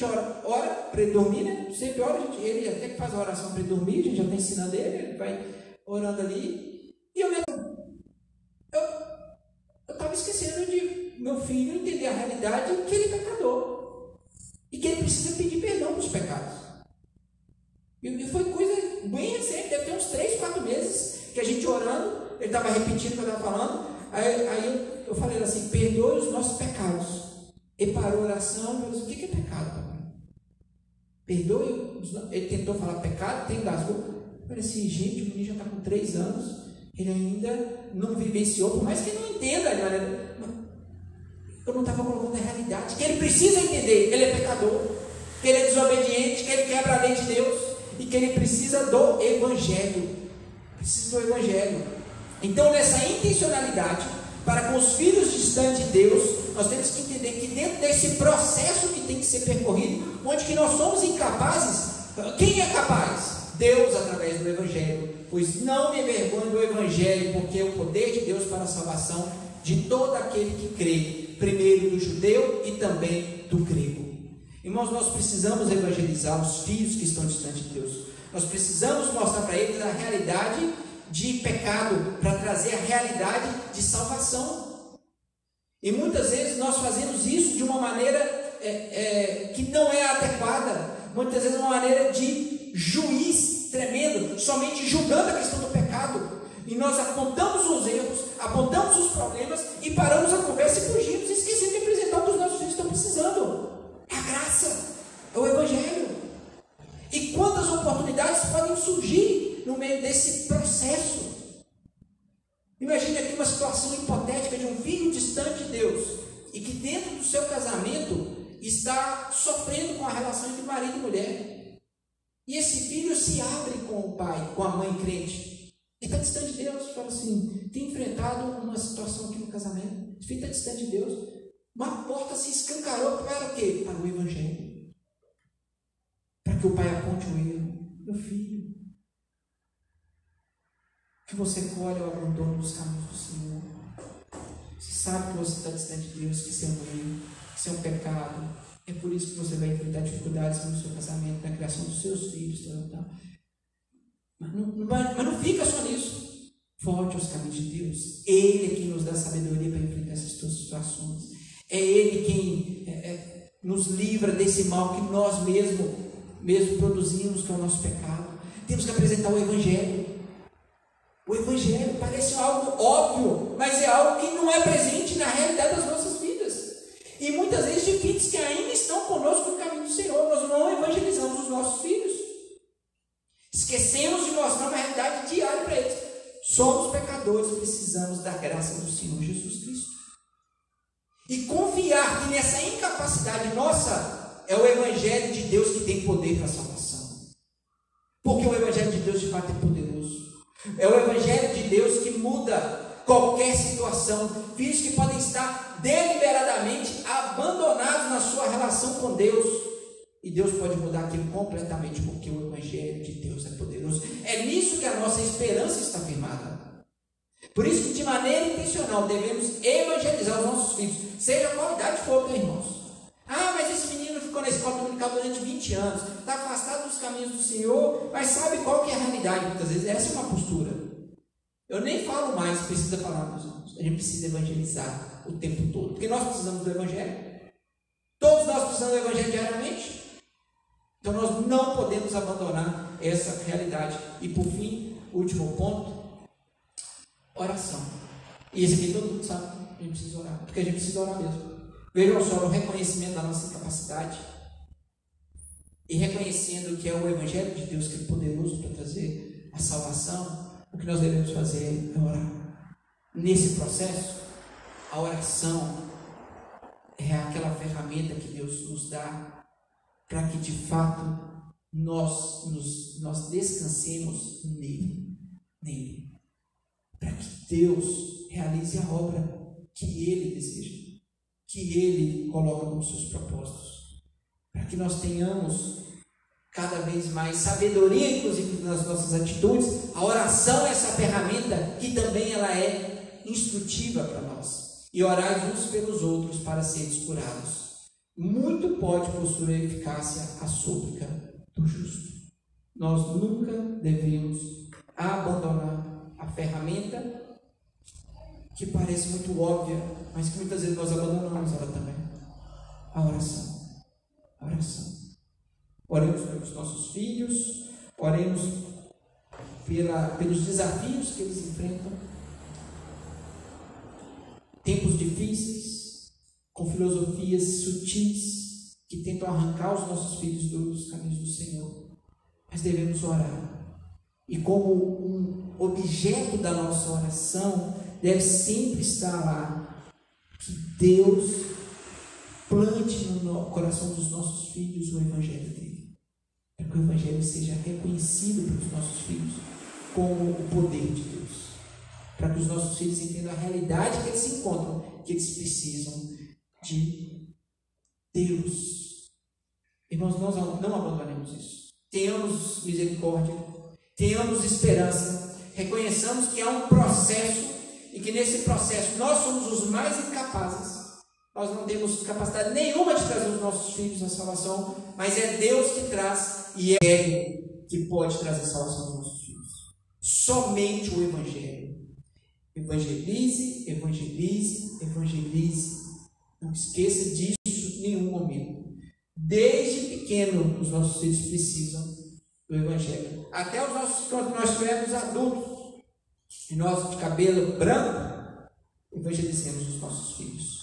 ora para ele dormir, né? Sempre ora, ele até que faz a oração para ele dormir, a gente já está ensinando ele vai orando ali. E eu estava esquecendo de meu filho entender a realidade que ele é pecador e que ele precisa pedir perdão pelos pecados. E foi coisa bem recente, deve ter uns 3, 4 meses que a gente orando, ele estava repetindo o que eu estava falando. Aí eu falei assim: perdoe os nossos pecados. Ele parou a oração e falou assim: o que é pecado, papai? Perdoe. Ele tentou falar pecado, tem das ruas. Eu falei assim: gente, o menino já está com 3 anos, ele ainda não vivenciou, por mais que ele não entenda, eu não estava colocando a realidade, que ele precisa entender, ele é pecador, que ele é desobediente, que ele quebra a lei de Deus, e que ele precisa do Evangelho. Precisa do Evangelho. Então, nessa intencionalidade, para com os filhos distantes de Deus, nós temos que entender que dentro desse processo que tem que ser percorrido, onde que nós somos incapazes, quem é capaz? Deus, através do Evangelho. Pois não me envergonhe do Evangelho, porque é o poder de Deus para a salvação de todo aquele que crê, primeiro do judeu e também do grego. Irmãos, nós precisamos evangelizar os filhos que estão distantes de Deus. Nós precisamos mostrar para eles a realidade de pecado, para trazer a realidade de salvação. E muitas vezes nós fazemos isso de uma maneira que não é adequada, muitas vezes uma maneira de juiz tremendo, somente julgando a questão do pecado. E nós apontamos os erros, apontamos os problemas e paramos a conversa e fugimos, esquecendo de apresentar o que os nossos filhos estão precisando. É a graça, é o Evangelho. E quantas oportunidades podem surgir no meio desse processo? Imagine aqui uma situação hipotética de um filho distante de Deus e que dentro do seu casamento está sofrendo com a relação entre marido e mulher. E esse filho se abre com o pai, com a mãe crente. Ele está distante de Deus. Fala assim, tem enfrentado uma situação aqui no casamento. O filho está distante de Deus. Uma porta se escancarou para quê? Para o Evangelho. Para que o pai aponte o erro. Meu filho, que você colhe o abandono dos caminhos do Senhor. Você sabe que você está distante de Deus, que isso é um erro, que isso é um pecado. É por isso que você vai enfrentar dificuldades no seu casamento, na criação dos seus filhos. Tá? Mas não fica só nisso. Volte aos caminhos de Deus. Ele é quem nos dá sabedoria para enfrentar essas situações. É Ele quem nos livra desse mal que nós mesmo produzimos, que é o nosso pecado. Temos que apresentar o Evangelho. O Evangelho parece algo óbvio, mas é algo que não é presente na realidade das nossas vidas. E muitas vezes de filhos que ainda estão conosco no caminho do Senhor, nós não evangelizamos os nossos filhos. Esquecemos de mostrar uma realidade diária para eles. Somos pecadores, precisamos da graça do Senhor Jesus Cristo. E confiar que nessa incapacidade nossa é o Evangelho de Deus que tem poder para a salvação. Porque o Evangelho de Deus de fato é poderoso. É o Evangelho de Deus que muda qualquer situação. Filhos que podem estar deliberadamente abandonados na sua relação com Deus. E Deus pode mudar aquilo completamente, porque o Evangelho de Deus é poderoso. É nisso que a nossa esperança está firmada. Por isso que de maneira intencional devemos evangelizar os nossos filhos, seja qual idade for, meus irmãos. Ah, mas esse menino ficou na escola dominical durante 20 anos, está afastado dos caminhos do Senhor, mas sabe qual que é a realidade? Muitas vezes essa é uma postura. Eu nem falo mais, precisa falar, meus irmãos. A gente precisa evangelizar o tempo todo, porque nós precisamos do Evangelho. Todos nós precisamos do Evangelho diariamente. Então nós não podemos abandonar essa realidade. E por fim, último ponto, oração. E esse aqui todo mundo sabe, a gente precisa orar, porque a gente precisa orar mesmo. Vejam só, o reconhecimento da nossa incapacidade e reconhecendo que é o Evangelho de Deus que é poderoso para trazer a salvação, o que nós devemos fazer é orar. Nesse processo, a oração é aquela ferramenta que Deus nos dá para que de fato nós descansemos nele. Para que Deus realize a obra que Ele deseja, que Ele coloca como seus propósitos, para que nós tenhamos cada vez mais sabedoria, inclusive nas nossas atitudes. A oração é essa ferramenta que também ela é instrutiva para nós. E orar uns pelos outros para seres curados. Muito pode possuir eficácia a súplica do justo. Nós nunca devemos abandonar a ferramenta que parece muito óbvia, mas que muitas vezes nós abandonamos ela também. A oração. A oração. Oremos pelos nossos filhos, oremos pelos desafios que eles enfrentam. Tempos difíceis, com filosofias sutis, que tentam arrancar os nossos filhos dos caminhos do Senhor. Mas devemos orar. E como um objeto da nossa oração, deve sempre estar lá que Deus plante no coração dos nossos filhos o Evangelho dele, para que o Evangelho seja reconhecido pelos nossos filhos como o poder de Deus, para que os nossos filhos entendam a realidade que eles se encontram, que eles precisam de Deus. Irmãos, nós não abandonemos isso. Tenhamos misericórdia, tenhamos esperança, reconheçamos que há um processo e que nesse processo nós somos os mais incapazes. Nós não temos capacidade nenhuma de trazer os nossos filhos à salvação, mas é Deus que traz e é Ele que pode trazer a salvação dos nossos filhos. Somente o Evangelho. Evangelize, evangelize, evangelize. Não esqueça disso em nenhum momento. Desde pequeno, os nossos filhos precisam do Evangelho. Até quando nós estivermos adultos, e nós de cabelo branco, evangelizemos os nossos filhos.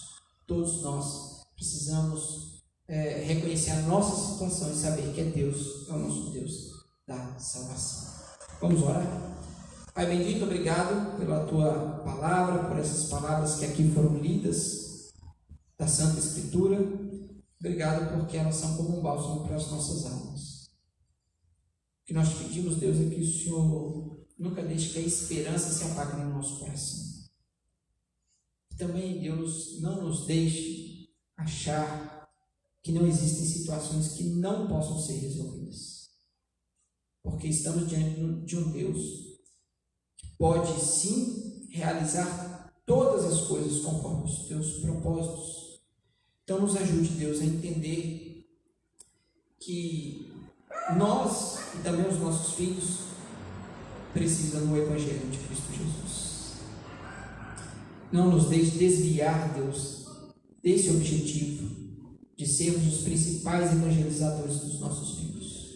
Todos nós precisamos reconhecer a nossa situação e saber que Deus é o nosso Deus da salvação. Vamos orar? Pai bendito, obrigado pela Tua palavra, por essas palavras que aqui foram lidas da Santa Escritura. Obrigado porque elas são como um bálsamo para as nossas almas. O que nós te pedimos, Deus, é que o Senhor nunca deixe que a esperança se apague no nosso coração. E também, Deus, não nos deixe achar que não existem situações que não possam ser resolvidas. Porque estamos diante de um Deus que pode sim realizar todas as coisas conforme os teus propósitos. Então nos ajude, Deus, a entender que nós e também os nossos filhos precisam do Evangelho de Cristo Jesus. Não nos deixe desviar, Deus, desse objetivo de sermos os principais evangelizadores dos nossos filhos.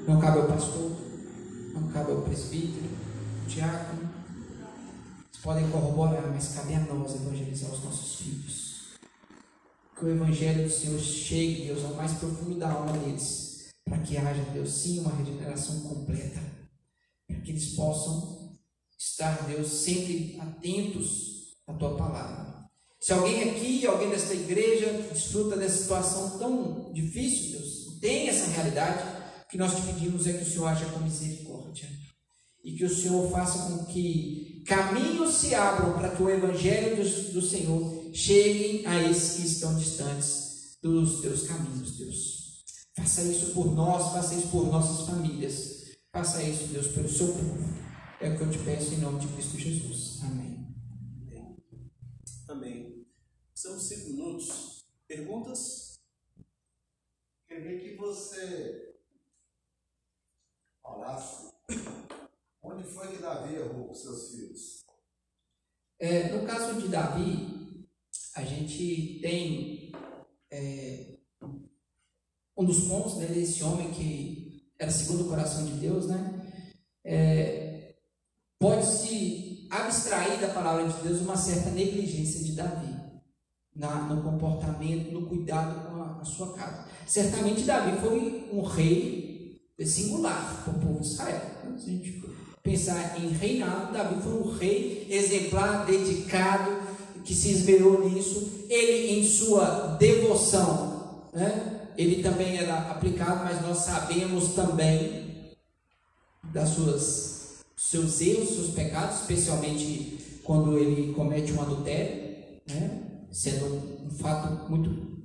Não cabe ao pastor, não cabe ao presbítero, ao diácono. Eles podem corroborar, mas cabe a nós evangelizar os nossos filhos. Que o Evangelho do Senhor chegue, Deus, ao mais profundo da alma deles, para que haja, Deus, sim, uma regeneração completa, para que eles possam estar, Deus, sempre atentos à Tua palavra. Se alguém aqui, alguém desta igreja, desfruta dessa situação tão difícil, Deus, tem essa realidade, o que nós te pedimos é que o Senhor haja com misericórdia, e que o Senhor faça com que caminhos se abram para que o Evangelho do Senhor cheguem a esses que estão distantes dos teus caminhos, Deus. Faça isso por nós, faça isso por nossas famílias, faça isso, Deus, pelo seu povo. É o que eu te peço em nome de Cristo Jesus. Amém. Amém. São 5 minutos. Perguntas? Queria que você falasse onde foi que Davi errou com seus filhos. No caso de Davi, a gente tem um dos pontos, né, desse homem que era segundo o coração de Deus, né, pode-se abstrair da palavra de Deus uma certa negligência de Davi no comportamento, no cuidado com a sua casa. Certamente Davi foi um rei singular para o povo de Israel. Se a gente pensar em reinado, Davi foi um rei exemplar, dedicado, que se esmerou nisso. Ele, em sua devoção, né, ele também era aplicado, mas nós sabemos também das seus erros, seus pecados, especialmente quando ele comete um adultério, né, sendo um fato muito,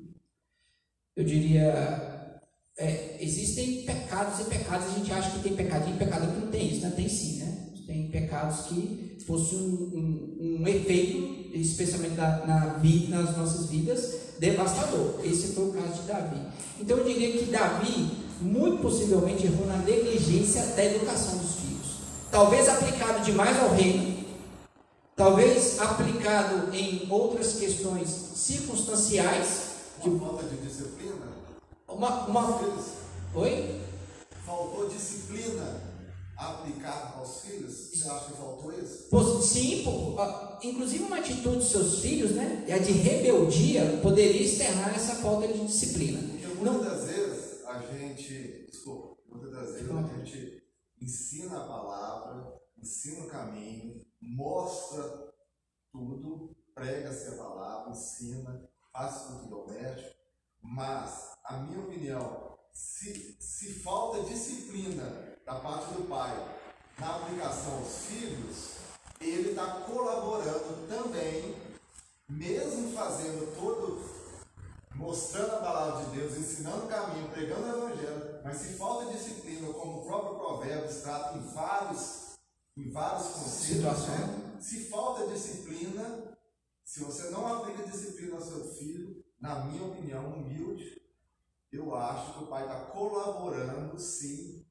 eu diria, existem pecados e pecados. A gente acha que tem pecadinho e pecado que não tem isso, né? Tem sim, né? Tem pecados que fosse um efeito, especialmente nas nossas vidas, devastador. Esse foi o caso de Davi. Então eu diria que Davi muito possivelmente errou na negligência da educação dos filhos, talvez aplicado demais ao reino, talvez aplicado em outras questões circunstanciais. Uma falta de disciplina? Oi? Faltou disciplina a aplicar aos filhos? Você acha que faltou isso? Sim, inclusive uma atitude dos seus filhos, né, a de rebeldia, poderia externar essa falta de disciplina. Porque muitas das vezes a gente ensina a palavra, ensina o caminho, mostra tudo, prega-se a palavra, ensina, faz tudo doméstico, mas, a minha opinião, se falta disciplina da parte do pai na aplicação aos filhos, ele está colaborando também, mesmo fazendo mostrando a palavra de Deus, ensinando o caminho, pregando o evangelho, mas se falta disciplina, como o próprio Provérbios trata em vários conselhos, né? Se falta disciplina, se você não aplica disciplina ao seu filho, na minha opinião, humilde, eu acho que o pai está colaborando, sim,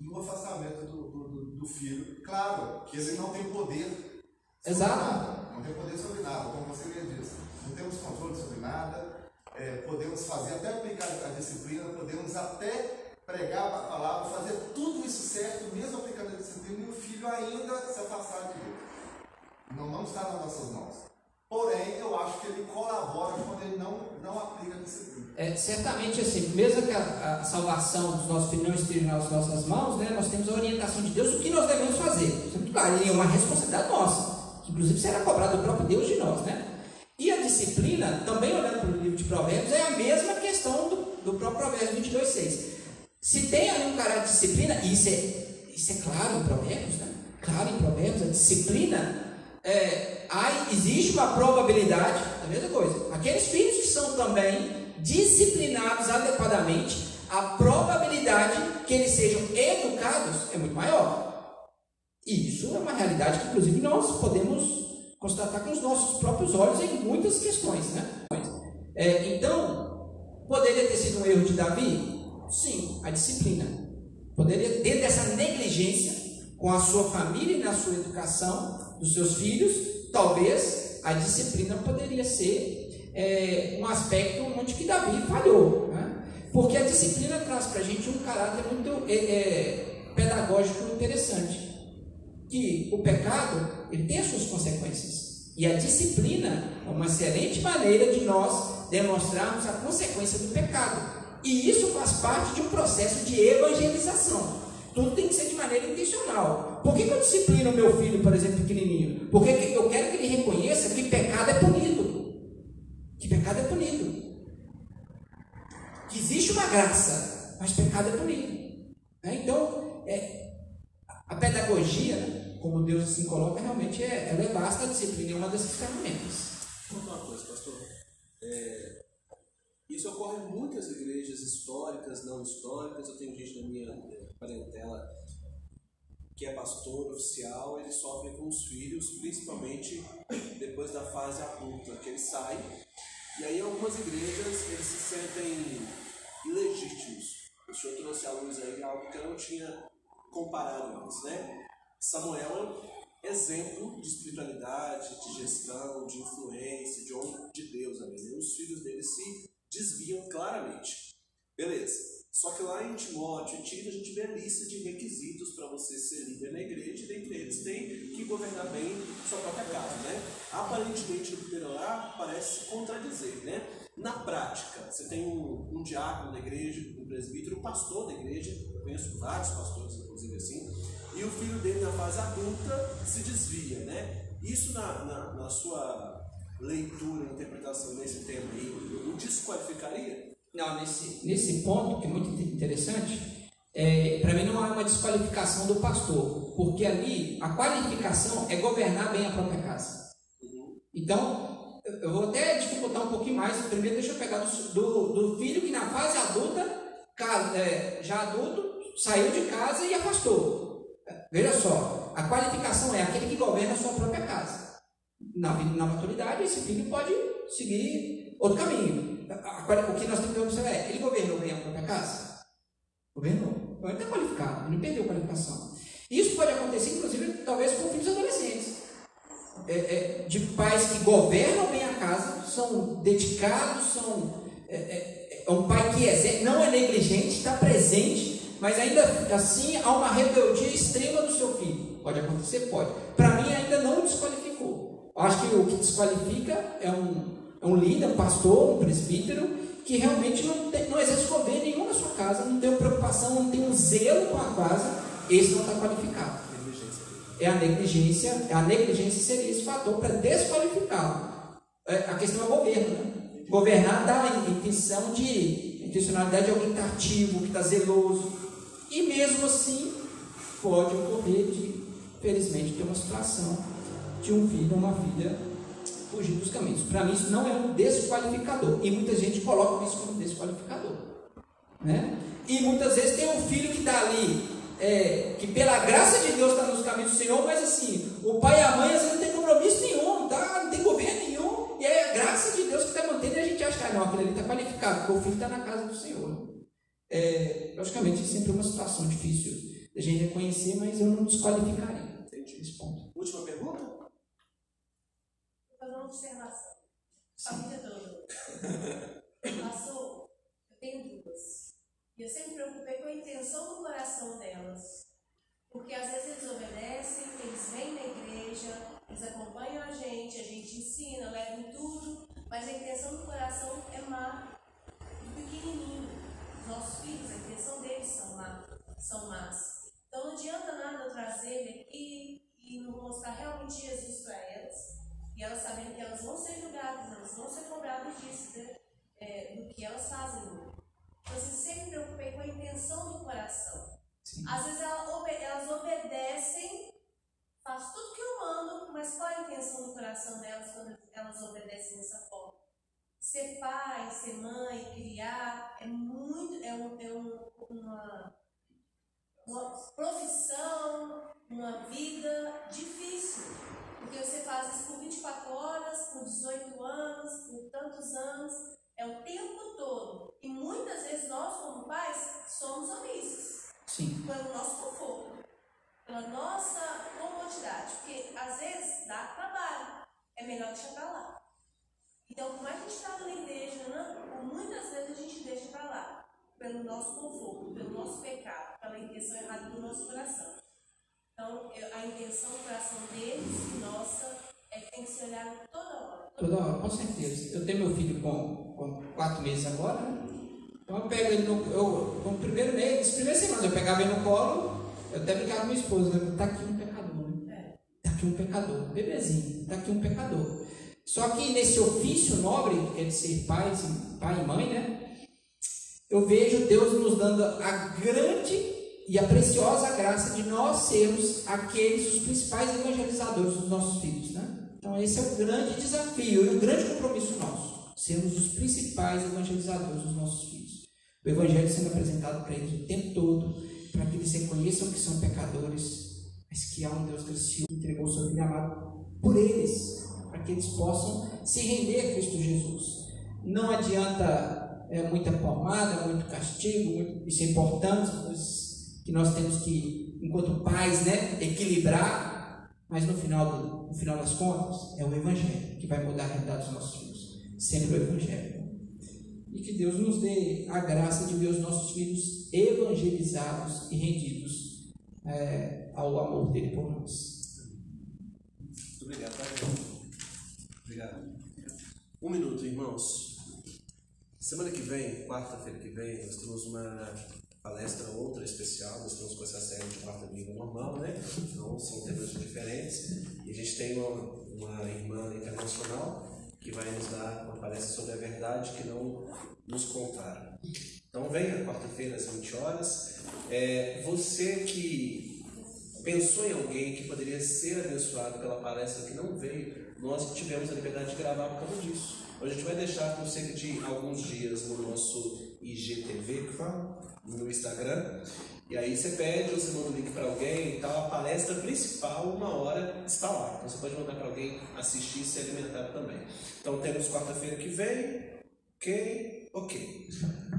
no afastamento do filho. Claro que ele não tem poder sobre nada, não tem poder sobre nada, como você já disse. Não temos controle sobre nada, podemos fazer, até aplicar a disciplina, podemos até pregar a palavra, fazer tudo isso certo, mesmo aplicando a disciplina, e o filho ainda se afastar de Deus. Não está nas nossas mãos. Porém, eu acho que ele colabora quando ele não aplica a disciplina. Certamente assim, mesmo que a salvação dos nossos filhos não esteja nas nossas mãos, né, nós temos a orientação de Deus do que nós devemos fazer. Isso é muito claro, e é uma responsabilidade nossa, que inclusive será cobrada do próprio Deus de nós, né? E a disciplina, também olhando para o livro de Provérbios, é a mesma questão do próprio Provérbios 22:6. Se tem ali um caráter de disciplina, e isso é claro em Provérbios, né? Claro em Provérbios, a disciplina, existe uma probabilidade, a mesma coisa. Aqueles filhos que são também disciplinados adequadamente, a probabilidade que eles sejam educados é muito maior. E isso é uma realidade que, inclusive, nós podemos constatar com os nossos próprios olhos em muitas questões, né? Então, poderia ter sido um erro de Davi? Sim, a disciplina. Poderia, dentro dessa negligência com a sua família e na sua educação dos seus filhos, talvez a disciplina poderia ser um aspecto onde que Davi falhou, né? Porque a disciplina traz para a gente um caráter muito pedagógico interessante, que o pecado ele tem as suas consequências, e a disciplina é uma excelente maneira de nós demonstrarmos a consequência do pecado, e isso faz parte de um processo de evangelização. Tudo tem que ser de maneira intencional. Por que eu disciplino o meu filho, por exemplo, pequenininho? Porque eu quero que ele reconheça que pecado é punido. Que pecado é punido. Que existe uma graça, mas pecado é punido. Então, a pedagogia, né, como Deus assim coloca, realmente ela é vasta, a disciplina é uma dessas ferramentas. Vou contar uma coisa, pastor. Isso ocorre em muitas igrejas históricas, não históricas. Eu tenho gente na minha parentela que é pastor oficial, eles sofrem com os filhos, principalmente depois da fase adulta, que eles saem. E aí, em algumas igrejas, eles se sentem ilegítimos. O senhor trouxe à luz aí algo que eu não tinha comparado antes, né? Samuel é exemplo de espiritualidade, de gestão, de influência, de homem de Deus, amém? E os filhos dele se desviam claramente. Beleza. Só que lá em Timóteo e Tito a gente vê a lista de requisitos para você ser líder na igreja, e dentre eles tem que governar bem sua própria casa, né? Aparentemente, no primeiro olhar, parece se contradizer, né? Na prática, você tem um diácono da igreja, um presbítero, um pastor da igreja, eu conheço vários pastores, inclusive assim, e o filho dele na fase adulta se desvia, né? Isso na sua leitura, interpretação nesse tema aí, o desqualificaria? Não, nesse ponto, que é muito interessante, para mim não há uma desqualificação do pastor, porque ali a qualificação é governar bem a própria casa. Então, eu vou até dificultar um pouquinho mais. Primeiro, deixa eu pegar do filho que na fase adulta, já adulto, saiu de casa e afastou. Veja só, a qualificação é aquele que governa a sua própria casa. Na maturidade, esse filho pode seguir outro caminho. O que nós temos que observar ele governou bem a própria casa? Governou. Então ele está qualificado, ele não perdeu a qualificação. Isso pode acontecer, inclusive, talvez com filhos adolescentes. De pais que governam bem a casa, são dedicados, é um pai que não é negligente, está presente, mas ainda assim há uma rebeldia extrema do seu filho. Pode acontecer? Pode. Para mim ainda não desqualificou. Acho que o que desqualifica é um líder, um pastor, um presbítero, que realmente não exerce governo nenhum na sua casa, não tem preocupação, não tem um zelo com a casa, esse não está qualificado. A negligência seria esse fator para desqualificá-lo. A questão é o governo, né? Governar dá a intencionalidade de alguém que está ativo, que está zeloso, e mesmo assim pode ocorrer felizmente, ter uma situação de um filho ou uma filha fugir dos caminhos. Para mim isso não é um desqualificador, e muita gente coloca isso como desqualificador, né? E muitas vezes tem um filho que está ali, que pela graça de Deus está nos caminhos do Senhor, mas assim, o pai e a mãe às vezes não tem compromisso nenhum, não tem governo nenhum, e é a graça de Deus que está mantendo, e a gente acha que não, aquele ali está qualificado, porque o filho está na casa do Senhor. Logicamente, é sempre uma situação difícil de a gente reconhecer, mas eu não desqualificaria. Entendi esse ponto. Última pergunta? Vou fazer uma observação. Família toda. Pastor, eu tenho duas. E eu sempre me preocupei com a intenção do coração delas. Porque às vezes eles obedecem, eles vêm na igreja, eles acompanham a gente ensina, leva em tudo, mas a intenção do coração é má, do pequenininho. Os nossos filhos, a intenção deles são más. Então não adianta nada eu trazer ele aqui e não mostrar realmente Jesus para elas, e elas sabendo que elas vão ser julgadas, elas vão ser cobradas disso, do que elas fazem. Eu sempre me preocupei com a intenção do coração. Sim. Às vezes elas obedecem, faço tudo que eu mando, mas qual é a intenção do coração delas quando elas obedecem dessa forma? Ser pai, ser mãe, criar, uma profissão, uma vida difícil. Porque você faz isso por 24 horas, por 18 anos, por tantos anos, é o tempo todo. E muitas vezes nós, como pais, somos omissos. Sim. Pelo nosso conforto, pela nossa comodidade. Porque às vezes dá trabalho, é melhor deixar para lá. Então, como a gente estava na igreja, muitas vezes a gente deixa para lá, pelo nosso conforto, pelo nosso pecado, pela intenção errada do nosso coração. Então, a intenção do coração deles e nossa é que tem que se olhar toda hora. Toda hora, com certeza. Eu tenho meu filho com 4 meses agora, né? Então eu pego ele no primeiro mês, nas primeiras semanas, eu pegava ele no colo, eu até brincava com minha esposa, né? Tá aqui um pecador, né? Tá aqui um pecador, bebezinho, tá aqui um pecador. Só que nesse ofício nobre, que é de ser pai e mãe, né? Eu vejo Deus nos dando a grande e a preciosa graça de nós sermos os principais evangelizadores dos nossos filhos, né? Então esse é o grande desafio e o grande compromisso nosso, sermos os principais evangelizadores dos nossos filhos. O evangelho sendo apresentado para eles o tempo todo, para que eles reconheçam que são pecadores, mas que há um Deus gracioso que entregou o seu Filho amado por eles, para que eles possam se render a Cristo Jesus. Não adianta muita pomada, muito castigo, isso é importante, que nós temos que, enquanto pais, né, equilibrar, mas no final das contas, é o Evangelho que vai mudar a realidade dos nossos filhos. Sempre o Evangelho. E que Deus nos dê a graça de ver os nossos filhos evangelizados e rendidos ao amor dele por nós. Muito obrigado, Obrigado. 1 minuto, irmãos. Semana que vem, quarta-feira que vem, nós temos uma palestra outra especial. Nós estamos com essa série de quarta vida normal, né? Então são temas diferentes. E a gente tem uma irmã internacional que vai nos dar uma palestra sobre a verdade que não nos contaram. Então venha quarta-feira às 20 horas. Você que pensou em alguém que poderia ser abençoado pela palestra que não veio, nós tivemos a liberdade de gravar por causa disso. Hoje a gente vai deixar por cerca de alguns dias no nosso IGTV, que fala, no Instagram. E aí você pede, você manda o link para alguém e tal. A palestra principal, 1 hora, está lá. Então você pode mandar para alguém assistir e se alimentar também. Então temos quarta-feira que vem. Ok.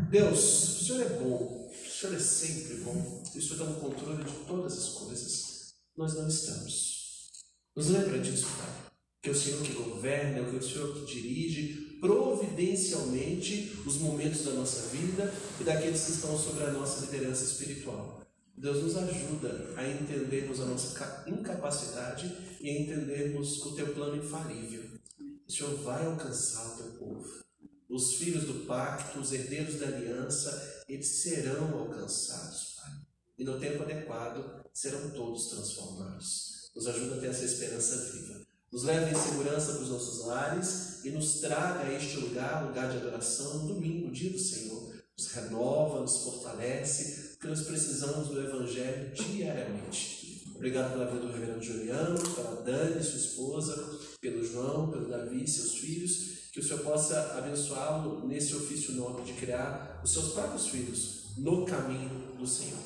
Deus, o Senhor é bom. O Senhor é sempre bom. O Senhor está no controle de todas as coisas. Nós não estamos. Nos lembra disso, Pai. Que é o Senhor que governa, que é o Senhor que dirige providencialmente os momentos da nossa vida e daqueles que estão sobre a nossa liderança espiritual. Deus nos ajuda a entendermos a nossa incapacidade e a entendermos o teu plano infalível. O Senhor vai alcançar o teu povo. Os filhos do pacto, os herdeiros da aliança, eles serão alcançados, Pai. E no tempo adequado serão todos transformados. Nos ajuda a ter essa esperança viva. Nos leva em segurança para os nossos lares e nos traga a este lugar de adoração, no domingo, dia do Senhor. Nos renova, nos fortalece, porque nós precisamos do Evangelho diariamente. Obrigado pela vida do reverendo Juliano, pela Dani, sua esposa, pelo João, pelo Davi, seus filhos. Que o Senhor possa abençoá-lo nesse ofício nobre de criar os seus próprios filhos no caminho do Senhor.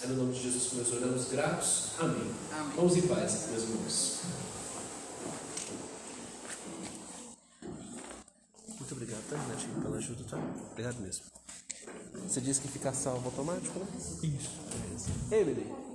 É no nome de Jesus que nós oramos, gratos. Amém. Vamos em paz, meus irmãos. Muito obrigado, tá, Renatinho, pela ajuda, tá? Obrigado mesmo. Você disse que fica salvo automático, né? Isso. Beleza. Emily.